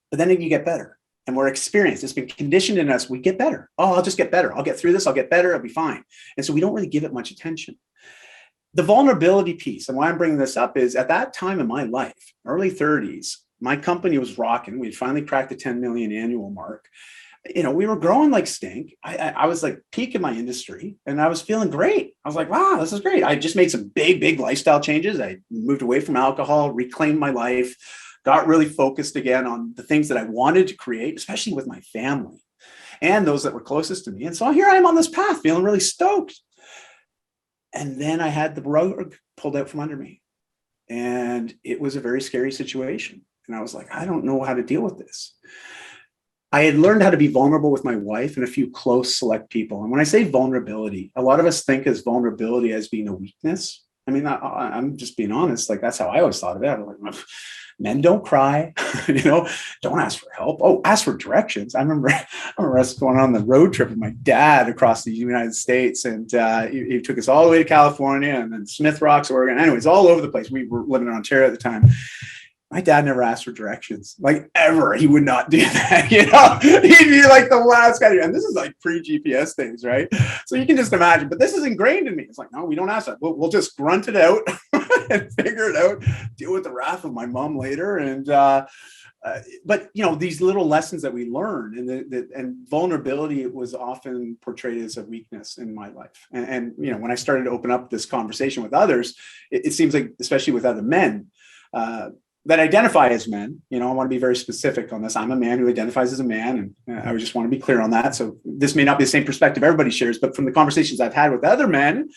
But then you get better. And we're experienced. It's been conditioned in us. We get better. Oh, I'll just get better. I'll get through this. I'll get better. I'll be fine. And so we don't really give it much attention. The vulnerability piece, and why I'm bringing this up, is at that time in my life, early 30s, my company was rocking. We'd finally cracked the 10 million annual mark. We were growing like stink. I was like peak in my industry, and I was feeling great. I was like, wow, this is great. I just made some big lifestyle changes. I moved away from alcohol, reclaimed my life, got really focused again on the things that I wanted to create, especially with my family and those that were closest to me. And so here I am on this path, feeling really stoked. And then I had the rug pulled out from under me. And it was a very scary situation. And I was like, I don't know how to deal with this. I had learned how to be vulnerable with my wife and a few close select people. And when I say vulnerability, a lot of us think as vulnerability as being a weakness. I mean, I'm just being honest. Like, that's how I always thought of it. I'm like, men don't cry, don't ask for help. Oh, ask for directions. I remember us going on the road trip with my dad across the United States. And he took us all the way to California and then Smith Rocks, Oregon. Anyways, all over the place. We were living in Ontario at the time. My dad never asked for directions, like ever. He would not do that. He'd be like the last guy. And this is like pre-GPS days, right? So you can just imagine. But this is ingrained in me. It's like, no, we don't ask that. We'll just grunt it out and figure it out. Deal with the wrath of my mom later. And but these little lessons that we learn, and vulnerability was often portrayed as a weakness in my life. And when I started to open up this conversation with others, it seems like, especially with other men, that identify as men, I want to be very specific on this. I'm a man who identifies as a man, and I just want to be clear on that. So this may not be the same perspective everybody shares, but from the conversations I've had with other men,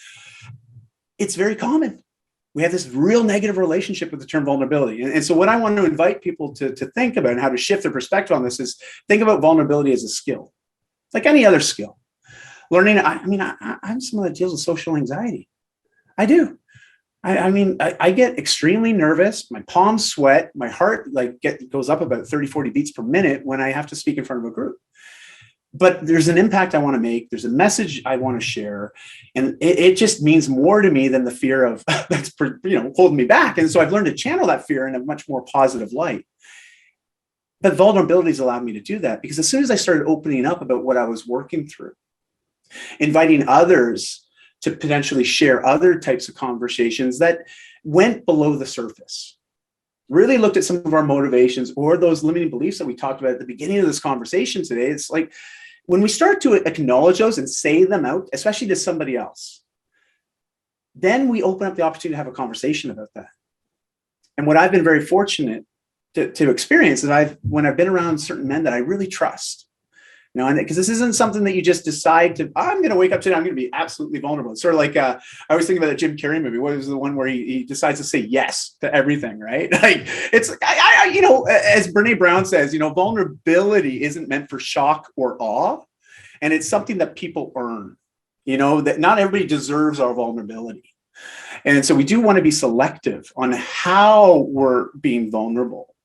it's very common. We have this real negative relationship with the term vulnerability. And so what I want to invite people to think about and how to shift their perspective on this is think about vulnerability as a skill, like any other skill. Learning, I'm someone that deals with social anxiety. I do. I get extremely nervous. My palms sweat. My heart goes up about 30, 40 beats per minute when I have to speak in front of a group. But there's an impact I want to make. There's a message I want to share. And it just means more to me than the fear of that's holding me back. And so I've learned to channel that fear in a much more positive light. But vulnerability has allowed me to do that, because as soon as I started opening up about what I was working through, inviting others to potentially share other types of conversations that went below the surface, really looked at some of our motivations or those limiting beliefs that we talked about at the beginning of this conversation today. It's like when we start to acknowledge those and say them out, especially to somebody else, then we open up the opportunity to have a conversation about that. And what I've been very fortunate to experience is when I've been around certain men that I really trust, and because this isn't something that you just decide to, I'm going to wake up today, I'm going to be absolutely vulnerable. It's sort of like, I was thinking about that Jim Carrey movie. What was the one where he decides to say yes to everything, right? Like, it's, as Brene Brown says, vulnerability isn't meant for shock or awe. And it's something that people earn, that not everybody deserves our vulnerability. And so we do want to be selective on how we're being vulnerable.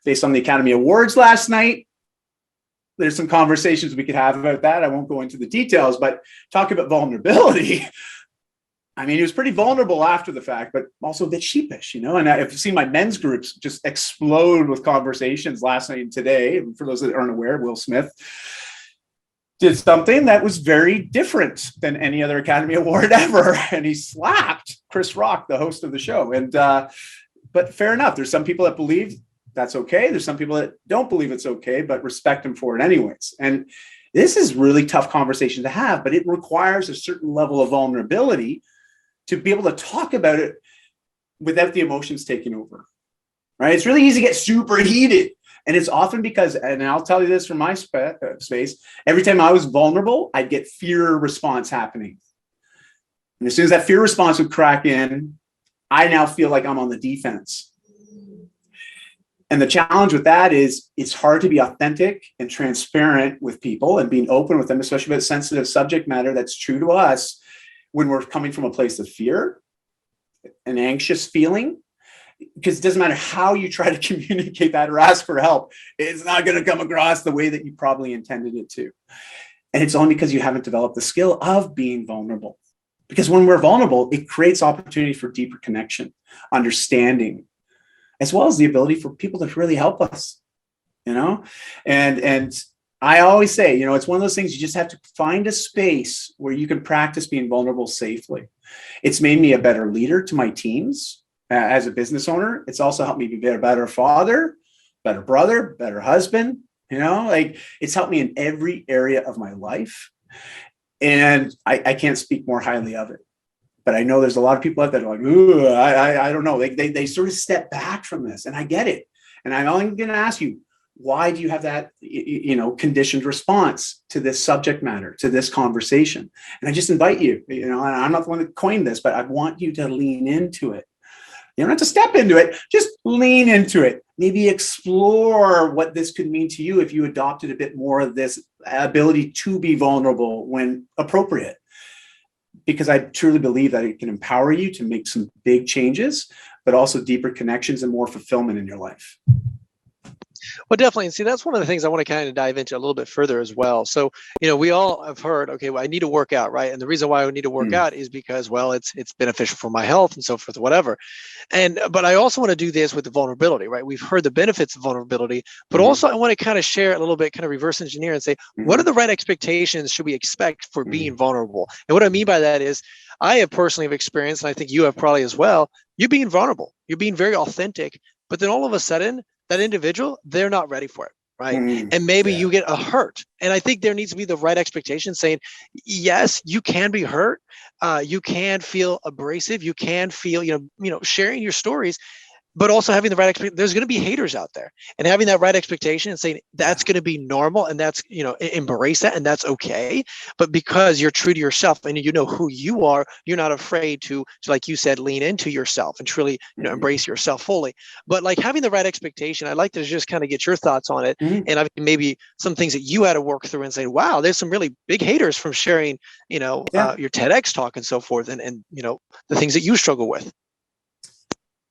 Based on the Academy Awards last night, there's some conversations we could have about that. I won't go into the details, but talk about vulnerability. He was pretty vulnerable after the fact, but also a bit sheepish, and I've seen my men's groups just explode with conversations last night and today. For those that aren't aware, Will Smith did something that was very different than any other Academy Award ever. And he slapped Chris Rock, the host of the show. And, but fair enough. There's some people that believe that's okay. There's some people that don't believe it's okay, but respect him for it anyways. And this is really tough conversation to have, but it requires a certain level of vulnerability to be able to talk about it without the emotions taking over, right? It's really easy to get super heated. And it's often because, and I'll tell you this from my space, every time I was vulnerable, I'd get fear response happening. And as soon as that fear response would crack in, I now feel like I'm on the defense. And the challenge with that is it's hard to be authentic and transparent with people and being open with them, especially about sensitive subject matter that's true to us when we're coming from a place of fear, an anxious feeling, because it doesn't matter how you try to communicate that or ask for help, it's not going to come across the way that you probably intended it to. And it's only because you haven't developed the skill of being vulnerable. Because when we're vulnerable, it creates opportunity for deeper connection, understanding, as well as the ability for people to really help us, and I always say, it's one of those things you just have to find a space where you can practice being vulnerable safely. It's made me a better leader to my teams as a business owner. It's also helped me be a better father, better brother, better husband, it's helped me in every area of my life. And I can't speak more highly of it. But I know there's a lot of people out there like, ooh, I don't know. They sort of step back from this, and I get it. And I'm only going to ask you, why do you have that, conditioned response to this subject matter, to this conversation? And I just invite you, and I'm not the one that coined this, but I want you to lean into it. You don't have to step into it, just lean into it. Maybe explore what this could mean to you if you adopted a bit more of this ability to be vulnerable when appropriate. Because I truly believe that it can empower you to make some big changes, but also deeper connections and more fulfillment in your life. Well, definitely. And see, that's one of the things I want to kind of dive into a little bit further as well. So, we all have heard, okay, well, I need to work out, right? And the reason why I need to work out is because, well, it's beneficial for my health and so forth, whatever. But I also want to do this with the vulnerability, right? We've heard the benefits of vulnerability, but also I want to kind of share a little bit, kind of reverse engineer and say, what are the right expectations should we expect for being vulnerable? And what I mean by that is, I have personally experienced, and I think you have probably as well, you being vulnerable, you're being very authentic, but then all of a sudden, that individual, they're not ready for it, right? And maybe you get a hurt. And I think there needs to be the right expectation saying, yes, you can be hurt. You can feel abrasive. You can feel, sharing your stories, but also having the right expectation. There's going to be haters out there, and having that right expectation and saying that's going to be normal, and that's, embrace that, and that's okay. But because you're true to yourself and you know who you are, you're not afraid to like you said, lean into yourself and truly, embrace yourself fully. But like having the right expectation, I'd like to just kind of get your thoughts on it, and maybe some things that you had to work through and say, wow, there's some really big haters from sharing, your TEDx talk and so forth, and the things that you struggle with.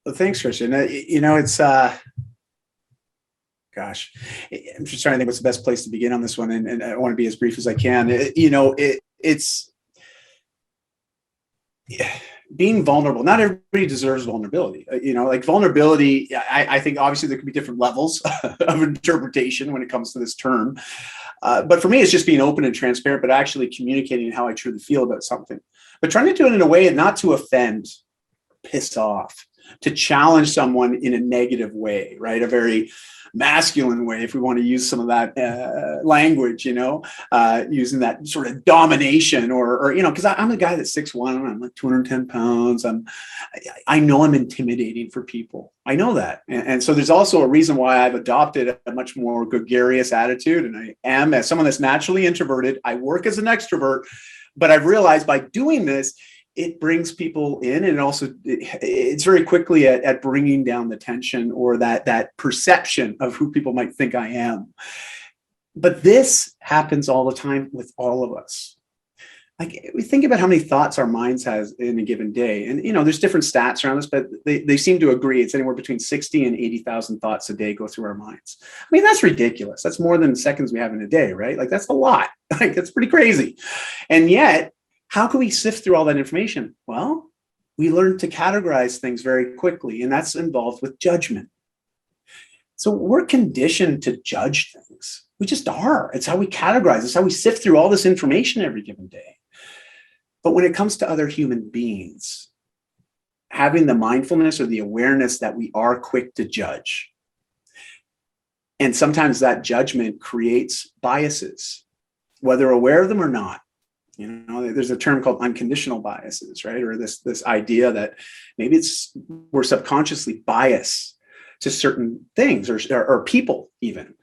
Well, thanks, Christian. It's gosh, I'm just trying to think what's the best place to begin on this one, and I want to be as brief as I can. It's being vulnerable. Not everybody deserves vulnerability. Like vulnerability, I think obviously there could be different levels of interpretation when it comes to this term. But for me, it's just being open and transparent, but actually communicating how I truly feel about something. But trying to do it in a way not to offend, piss off, to challenge someone in a negative way, right? A very masculine way, if we want to use some of that language, using that sort of domination or because I'm a guy that's 6'1", I'm like 210 pounds. I know I'm intimidating for people. I know that. And so there's also a reason why I've adopted a much more gregarious attitude. And I am, as someone that's naturally introverted, I work as an extrovert, but I've realized by doing this, it brings people in, and also it's very quickly at bringing down the tension or that perception of who people might think I am. But this happens all the time with all of us. Like, we think about how many thoughts our minds has in a given day, and there's different stats around this, but they seem to agree it's anywhere between 60 and 80,000 thoughts a day go through our minds. I mean, that's ridiculous. That's more than the seconds we have in a day, right? Like, that's a lot. Like, that's pretty crazy. And yet, how can we sift through all that information? Well, we learn to categorize things very quickly, and that's involved with judgment. So we're conditioned to judge things. We just are. It's how we categorize. It's how we sift through all this information every given day. But when it comes to other human beings, having the mindfulness or the awareness that we are quick to judge. And sometimes that judgment creates biases, whether aware of them or not. There's a term called unconditional biases, right? Or this idea that maybe we're subconsciously biased to certain things or people even.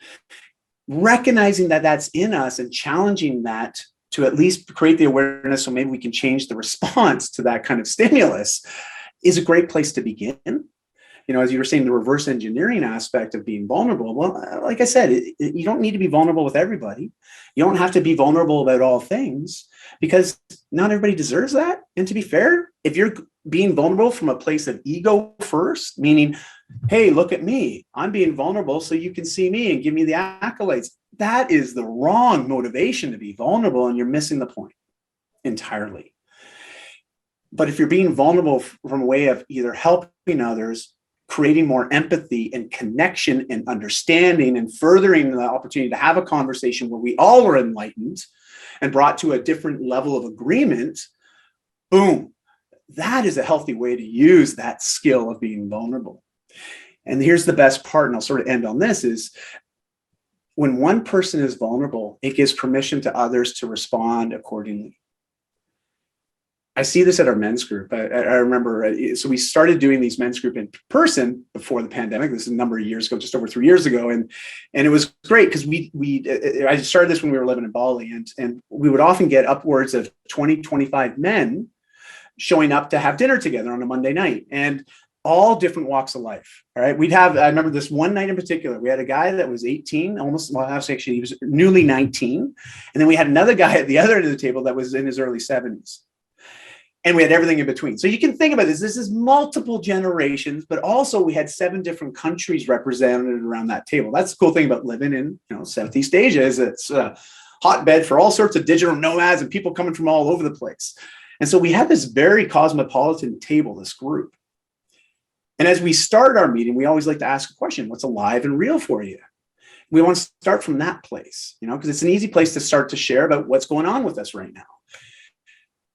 Recognizing that that's in us and challenging that to at least create the awareness so maybe we can change the response to that kind of stimulus is a great place to begin. as you were saying, the reverse engineering aspect of being vulnerable. Well, like I said, you don't need to be vulnerable with everybody. You don't have to be vulnerable about all things, because not everybody deserves that. And to be fair, if you're being vulnerable from a place of ego first, meaning, hey, look at me, I'm being vulnerable so you can see me and give me the accolades, that is the wrong motivation to be vulnerable, and you're missing the point entirely. But if you're being vulnerable from a way of either helping others, creating more empathy and connection and understanding, and furthering the opportunity to have a conversation where we all are enlightened and brought to a different level of agreement, boom, that is a healthy way to use that skill of being vulnerable. And here's the best part, and I'll sort of end on this, is when one person is vulnerable, it gives permission to others to respond accordingly. I see this at our men's group. I remember, so we started doing these men's group in person before the pandemic. This is a number of years ago, just over 3 years ago. And it was great because I started this when we were living in Bali, and we would often get upwards of 20, 25 men showing up to have dinner together on a Monday night, and all different walks of life. All right. I remember this one night in particular, we had a guy that was 18, he was newly 19. And then we had another guy at the other end of the table that was in his early 70s. And we had everything in between. So you can think about this. This is multiple generations, but also we had 7 different countries represented around that table. That's the cool thing about living in Southeast Asia, is it's a hotbed for all sorts of digital nomads and people coming from all over the place. And so we had this very cosmopolitan table, this group. And as we start our meeting, we always like to ask a question: what's alive and real for you? We want to start from that place, because it's an easy place to start to share about what's going on with us right now.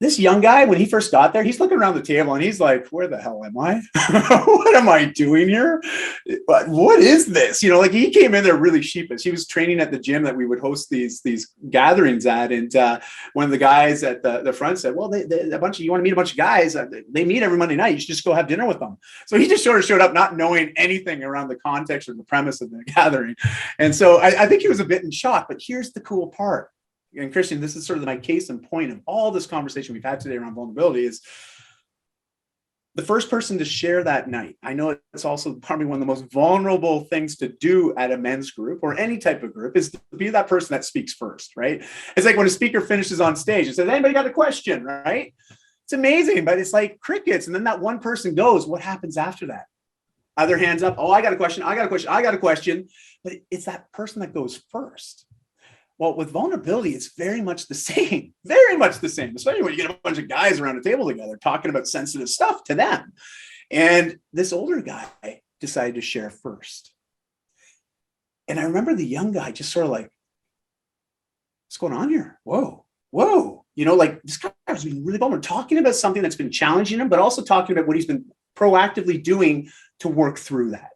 This young guy, when he first got there, he's looking around the table and he's like, where the hell am I? What am I doing here? What is this? He came in there really sheepish. He was training at the gym that we would host these gatherings at. And one of the guys at the front said, well, you want to meet a bunch of guys? They meet every Monday night. You should just go have dinner with them. So he just sort of showed up not knowing anything around the context or the premise of the gathering. And so I think he was a bit in shock. But here's the cool part. And Christian, this is sort of my case in point of all this conversation we've had today around vulnerability, is the first person to share that night. I know it's also probably one of the most vulnerable things to do at a men's group or any type of group, is to be that person that speaks first, right? It's like when a speaker finishes on stage and says, anybody got a question, right? It's amazing, but it's like crickets. And then that one person goes, what happens after that? Other hands up. Oh, I got a question. I got a question. But it's that person that goes first. Well, with vulnerability, it's very much the same, especially when you get a bunch of guys around a table together talking about sensitive stuff to them. And this older guy decided to share first. And I remember the young guy just sort of like, what's going on here? Whoa. This guy was being really vulnerable, talking about something that's been challenging him, but also talking about what he's been proactively doing to work through that.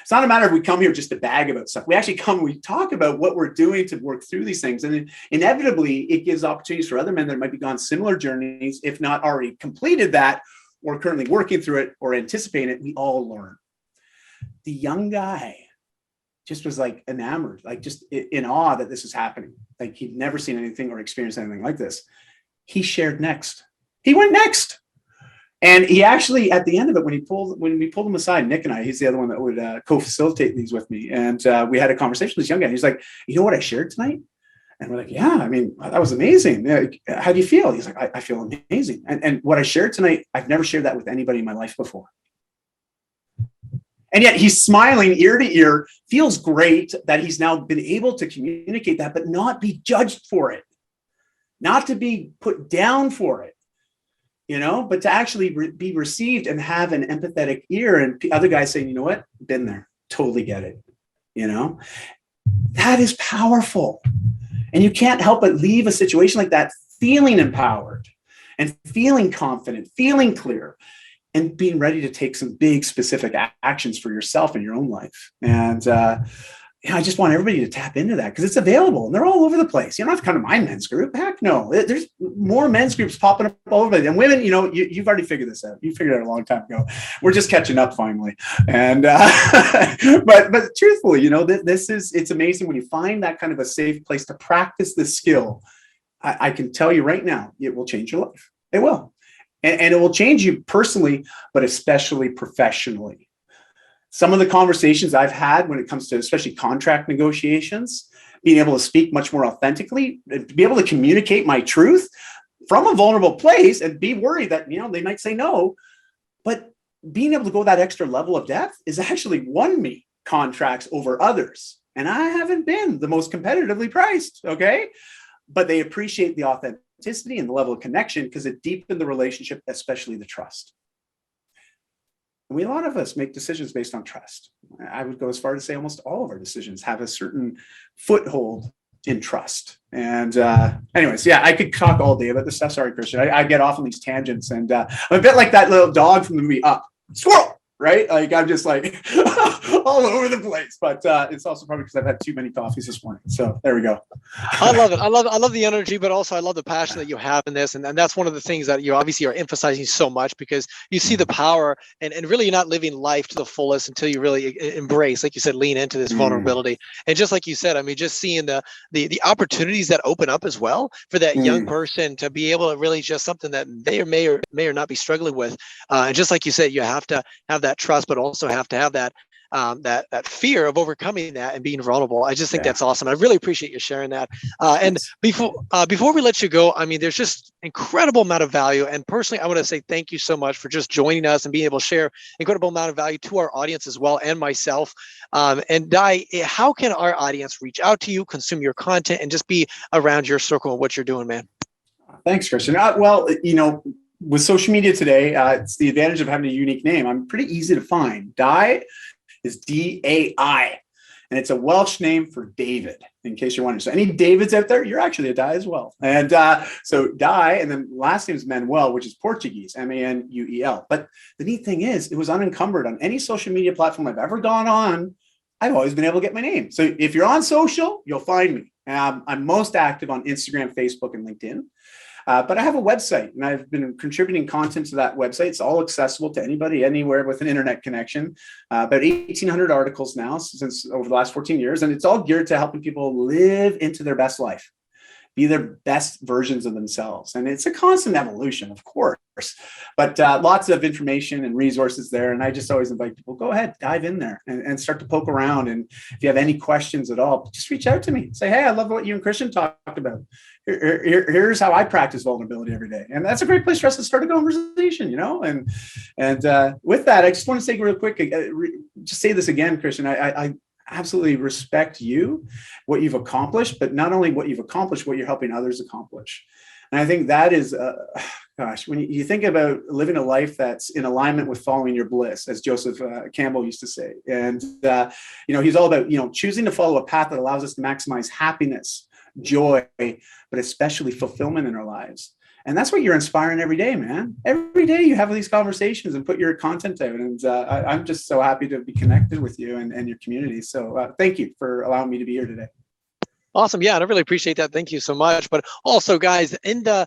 It's not a matter of we come here just to bag about stuff. We actually come and we talk about what we're doing to work through these things. And then inevitably, it gives opportunities for other men that might be on similar journeys, if not already completed that, or currently working through it or anticipating it. We all learn. The young guy just was like enamored, like just in awe that this is happening. Like he'd never seen anything or experienced anything like this. He shared next. He went next. And he actually, at the end of it, when we pulled him aside, Nick and I, he's the other one that would co-facilitate these with me. And we had a conversation with this young guy. He's like, you know what I shared tonight? And we're like, yeah, I mean, that was amazing. How do you feel? He's like, I feel amazing. And what I shared tonight, I've never shared that with anybody in my life before. And yet he's smiling ear to ear, feels great that he's now been able to communicate that, but not be judged for it, not to be put down for it. But to actually be received and have an empathetic ear, and the other guys saying, you know what, been there, totally get it. That is powerful. And you can't help but leave a situation like that feeling empowered and feeling confident, feeling clear, and being ready to take some big specific actions for yourself in your own life. And I just want everybody to tap into that because it's available and they're all over the place. You don't have to come to my men's group. Heck no. There's more men's groups popping up all over. And women, you've already figured this out. You figured it out a long time ago. We're just catching up finally. And but truthfully, it's amazing when you find that kind of a safe place to practice this skill. I can tell you right now, it will change your life. It will. And it will change you personally, but especially professionally. Some of the conversations I've had when it comes to especially contract negotiations, being able to speak much more authentically, to be able to communicate my truth from a vulnerable place and be worried that, they might say no, but being able to go that extra level of depth is actually won me contracts over others. And I haven't been the most competitively priced, okay? But they appreciate the authenticity and the level of connection because it deepened the relationship, especially the trust. And a lot of us make decisions based on trust. I would go as far to say almost all of our decisions have a certain foothold in trust. And anyways, yeah, I could talk all day about this stuff. Sorry, Christian. I get off on these tangents, and I'm a bit like that little dog from the movie Up. Squirrel, right? Like I'm just like all over the place. But it's also probably because I've had too many coffees this morning. So there we go. I love it. I love the energy, but also I love the passion that you have in this. And that's one of the things that you obviously are emphasizing so much, because you see the power and really you're not living life to the fullest until you really embrace, like you said, lean into this vulnerability. And just like you said, I mean, just seeing the opportunities that open up as well for that young person to be able to really just something that they may or not be struggling with. And just like you said, you have to have that trust, but also have to have that that fear of overcoming that and being vulnerable. I just think that's awesome. I really appreciate you sharing that. And before we let you go, I mean, there's just incredible amount of value. And personally, I want to say thank you so much for just joining us and being able to share incredible amount of value to our audience as well, and myself. And Dai, how can our audience reach out to you, consume your content, and just be around your circle and what you're doing, man? Thanks, Christian. Well, with social media today, it's the advantage of having a unique name. I'm pretty easy to find. Dai is D-A-I, and it's a Welsh name for David, in case you're wondering. So any Davids out there, you're actually a Dai as well. And so Dai, and then last name is Manuel, which is Portuguese, M-A-N-U-E-L. But the neat thing is, it was unencumbered on any social media platform I've ever gone on. I've always been able to get my name. So if you're on social, you'll find me. I'm most active on Instagram, Facebook, and LinkedIn. But I have a website, and I've been contributing content to that website. It's all accessible to anybody, anywhere with an internet connection. About 1,800 articles now since over the last 14 years. And it's all geared to helping people live into their best life, be their best versions of themselves. And it's a constant evolution, of course, but lots of information and resources there. And I just always invite people, go ahead, dive in there and start to poke around. And if you have any questions at all, just reach out to me. Say, hey, I love what you and Christian talked about. Here's how I practice vulnerability every day. And that's a great place for us to start a conversation, And with that, I just want to say real quick, just say this again, Christian, I absolutely respect you, what you've accomplished, but not only what you've accomplished, what you're helping others accomplish. And I think that is, when you think about living a life that's in alignment with following your bliss, as Joseph Campbell used to say. And, he's all about, choosing to follow a path that allows us to maximize happiness, joy, but especially fulfillment in our lives. And that's what you're inspiring every day, man. Every day you have these conversations and put your content out. And I'm just so happy to be connected with you and your community. So thank you for allowing me to be here today. Awesome. Yeah, and I really appreciate that. Thank you so much. But also, guys, in the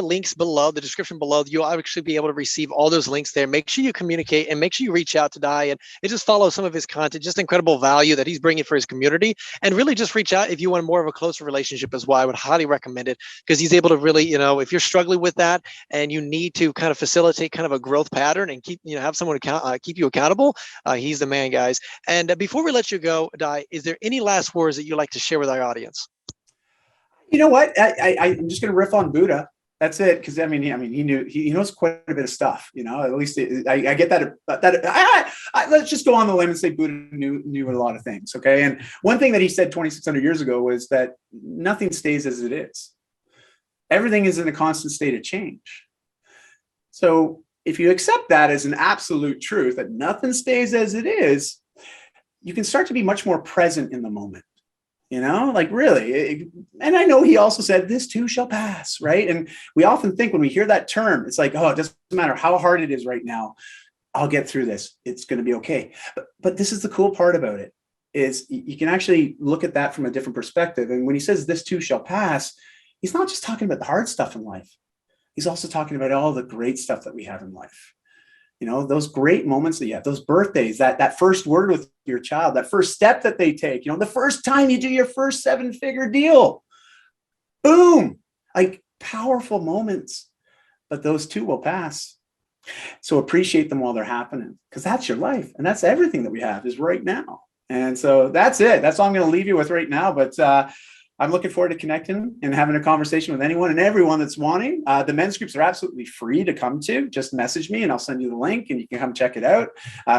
links below, the description below, you'll actually be able to receive all those links there. Make sure you communicate and make sure you reach out to Dai and just follow some of his content, just incredible value that he's bringing for his community. And really just reach out if you want more of a closer relationship as well. I would highly recommend it, because he's able to really, if you're struggling with that and you need to kind of facilitate kind of a growth pattern and keep, have someone keep you accountable, he's the man, guys. And before we let you go, Dai, is there any last words that you'd like to share with our audience? You know what? I'm just going to riff on Buddha. That's it. Because he knows quite a bit of stuff. At least I get that. Let's just go on the limb and say Buddha knew a lot of things. Okay. And one thing that he said 2,600 years ago was that nothing stays as it is. Everything is in a constant state of change. So if you accept that as an absolute truth, that nothing stays as it is, you can start to be much more present in the moment. Really. And I know he also said, this too shall pass, right? And we often think when we hear that term, it's like, oh, it doesn't matter how hard it is right now. I'll get through this. It's going to be okay. But this is the cool part about it, is you can actually look at that from a different perspective. And when he says this too shall pass, he's not just talking about the hard stuff in life. He's also talking about all the great stuff that we have in life. Those great moments that you have, those birthdays, that first word with your child, that first step that they take, the first time you do your first 7-figure deal, boom, like powerful moments, but those too will pass. So appreciate them while they're happening, because that's your life. And that's everything that we have is right now. And so that's it. That's all I'm going to leave you with right now. But I'm looking forward to connecting and having a conversation with anyone and everyone that's wanting. The men's groups are absolutely free to come to. Just message me and I'll send you the link and you can come check it out.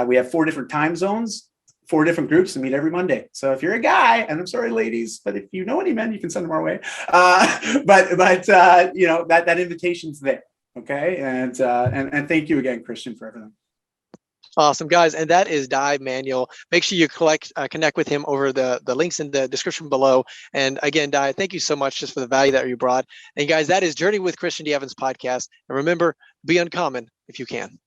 We have 4 different time zones, 4 different groups to meet every Monday. So if you're a guy, and I'm sorry, ladies, but if you know any men, you can send them our way. But you know, that invitation's there. Okay. And thank you again, Christian, for everything. Awesome, guys. And that is Dai Manuel. Make sure you connect with him over the links in the description below. And again, Dai, thank you so much just for the value that you brought. And guys, that is Journey with Christian D. Evans podcast. And remember, be uncommon if you can.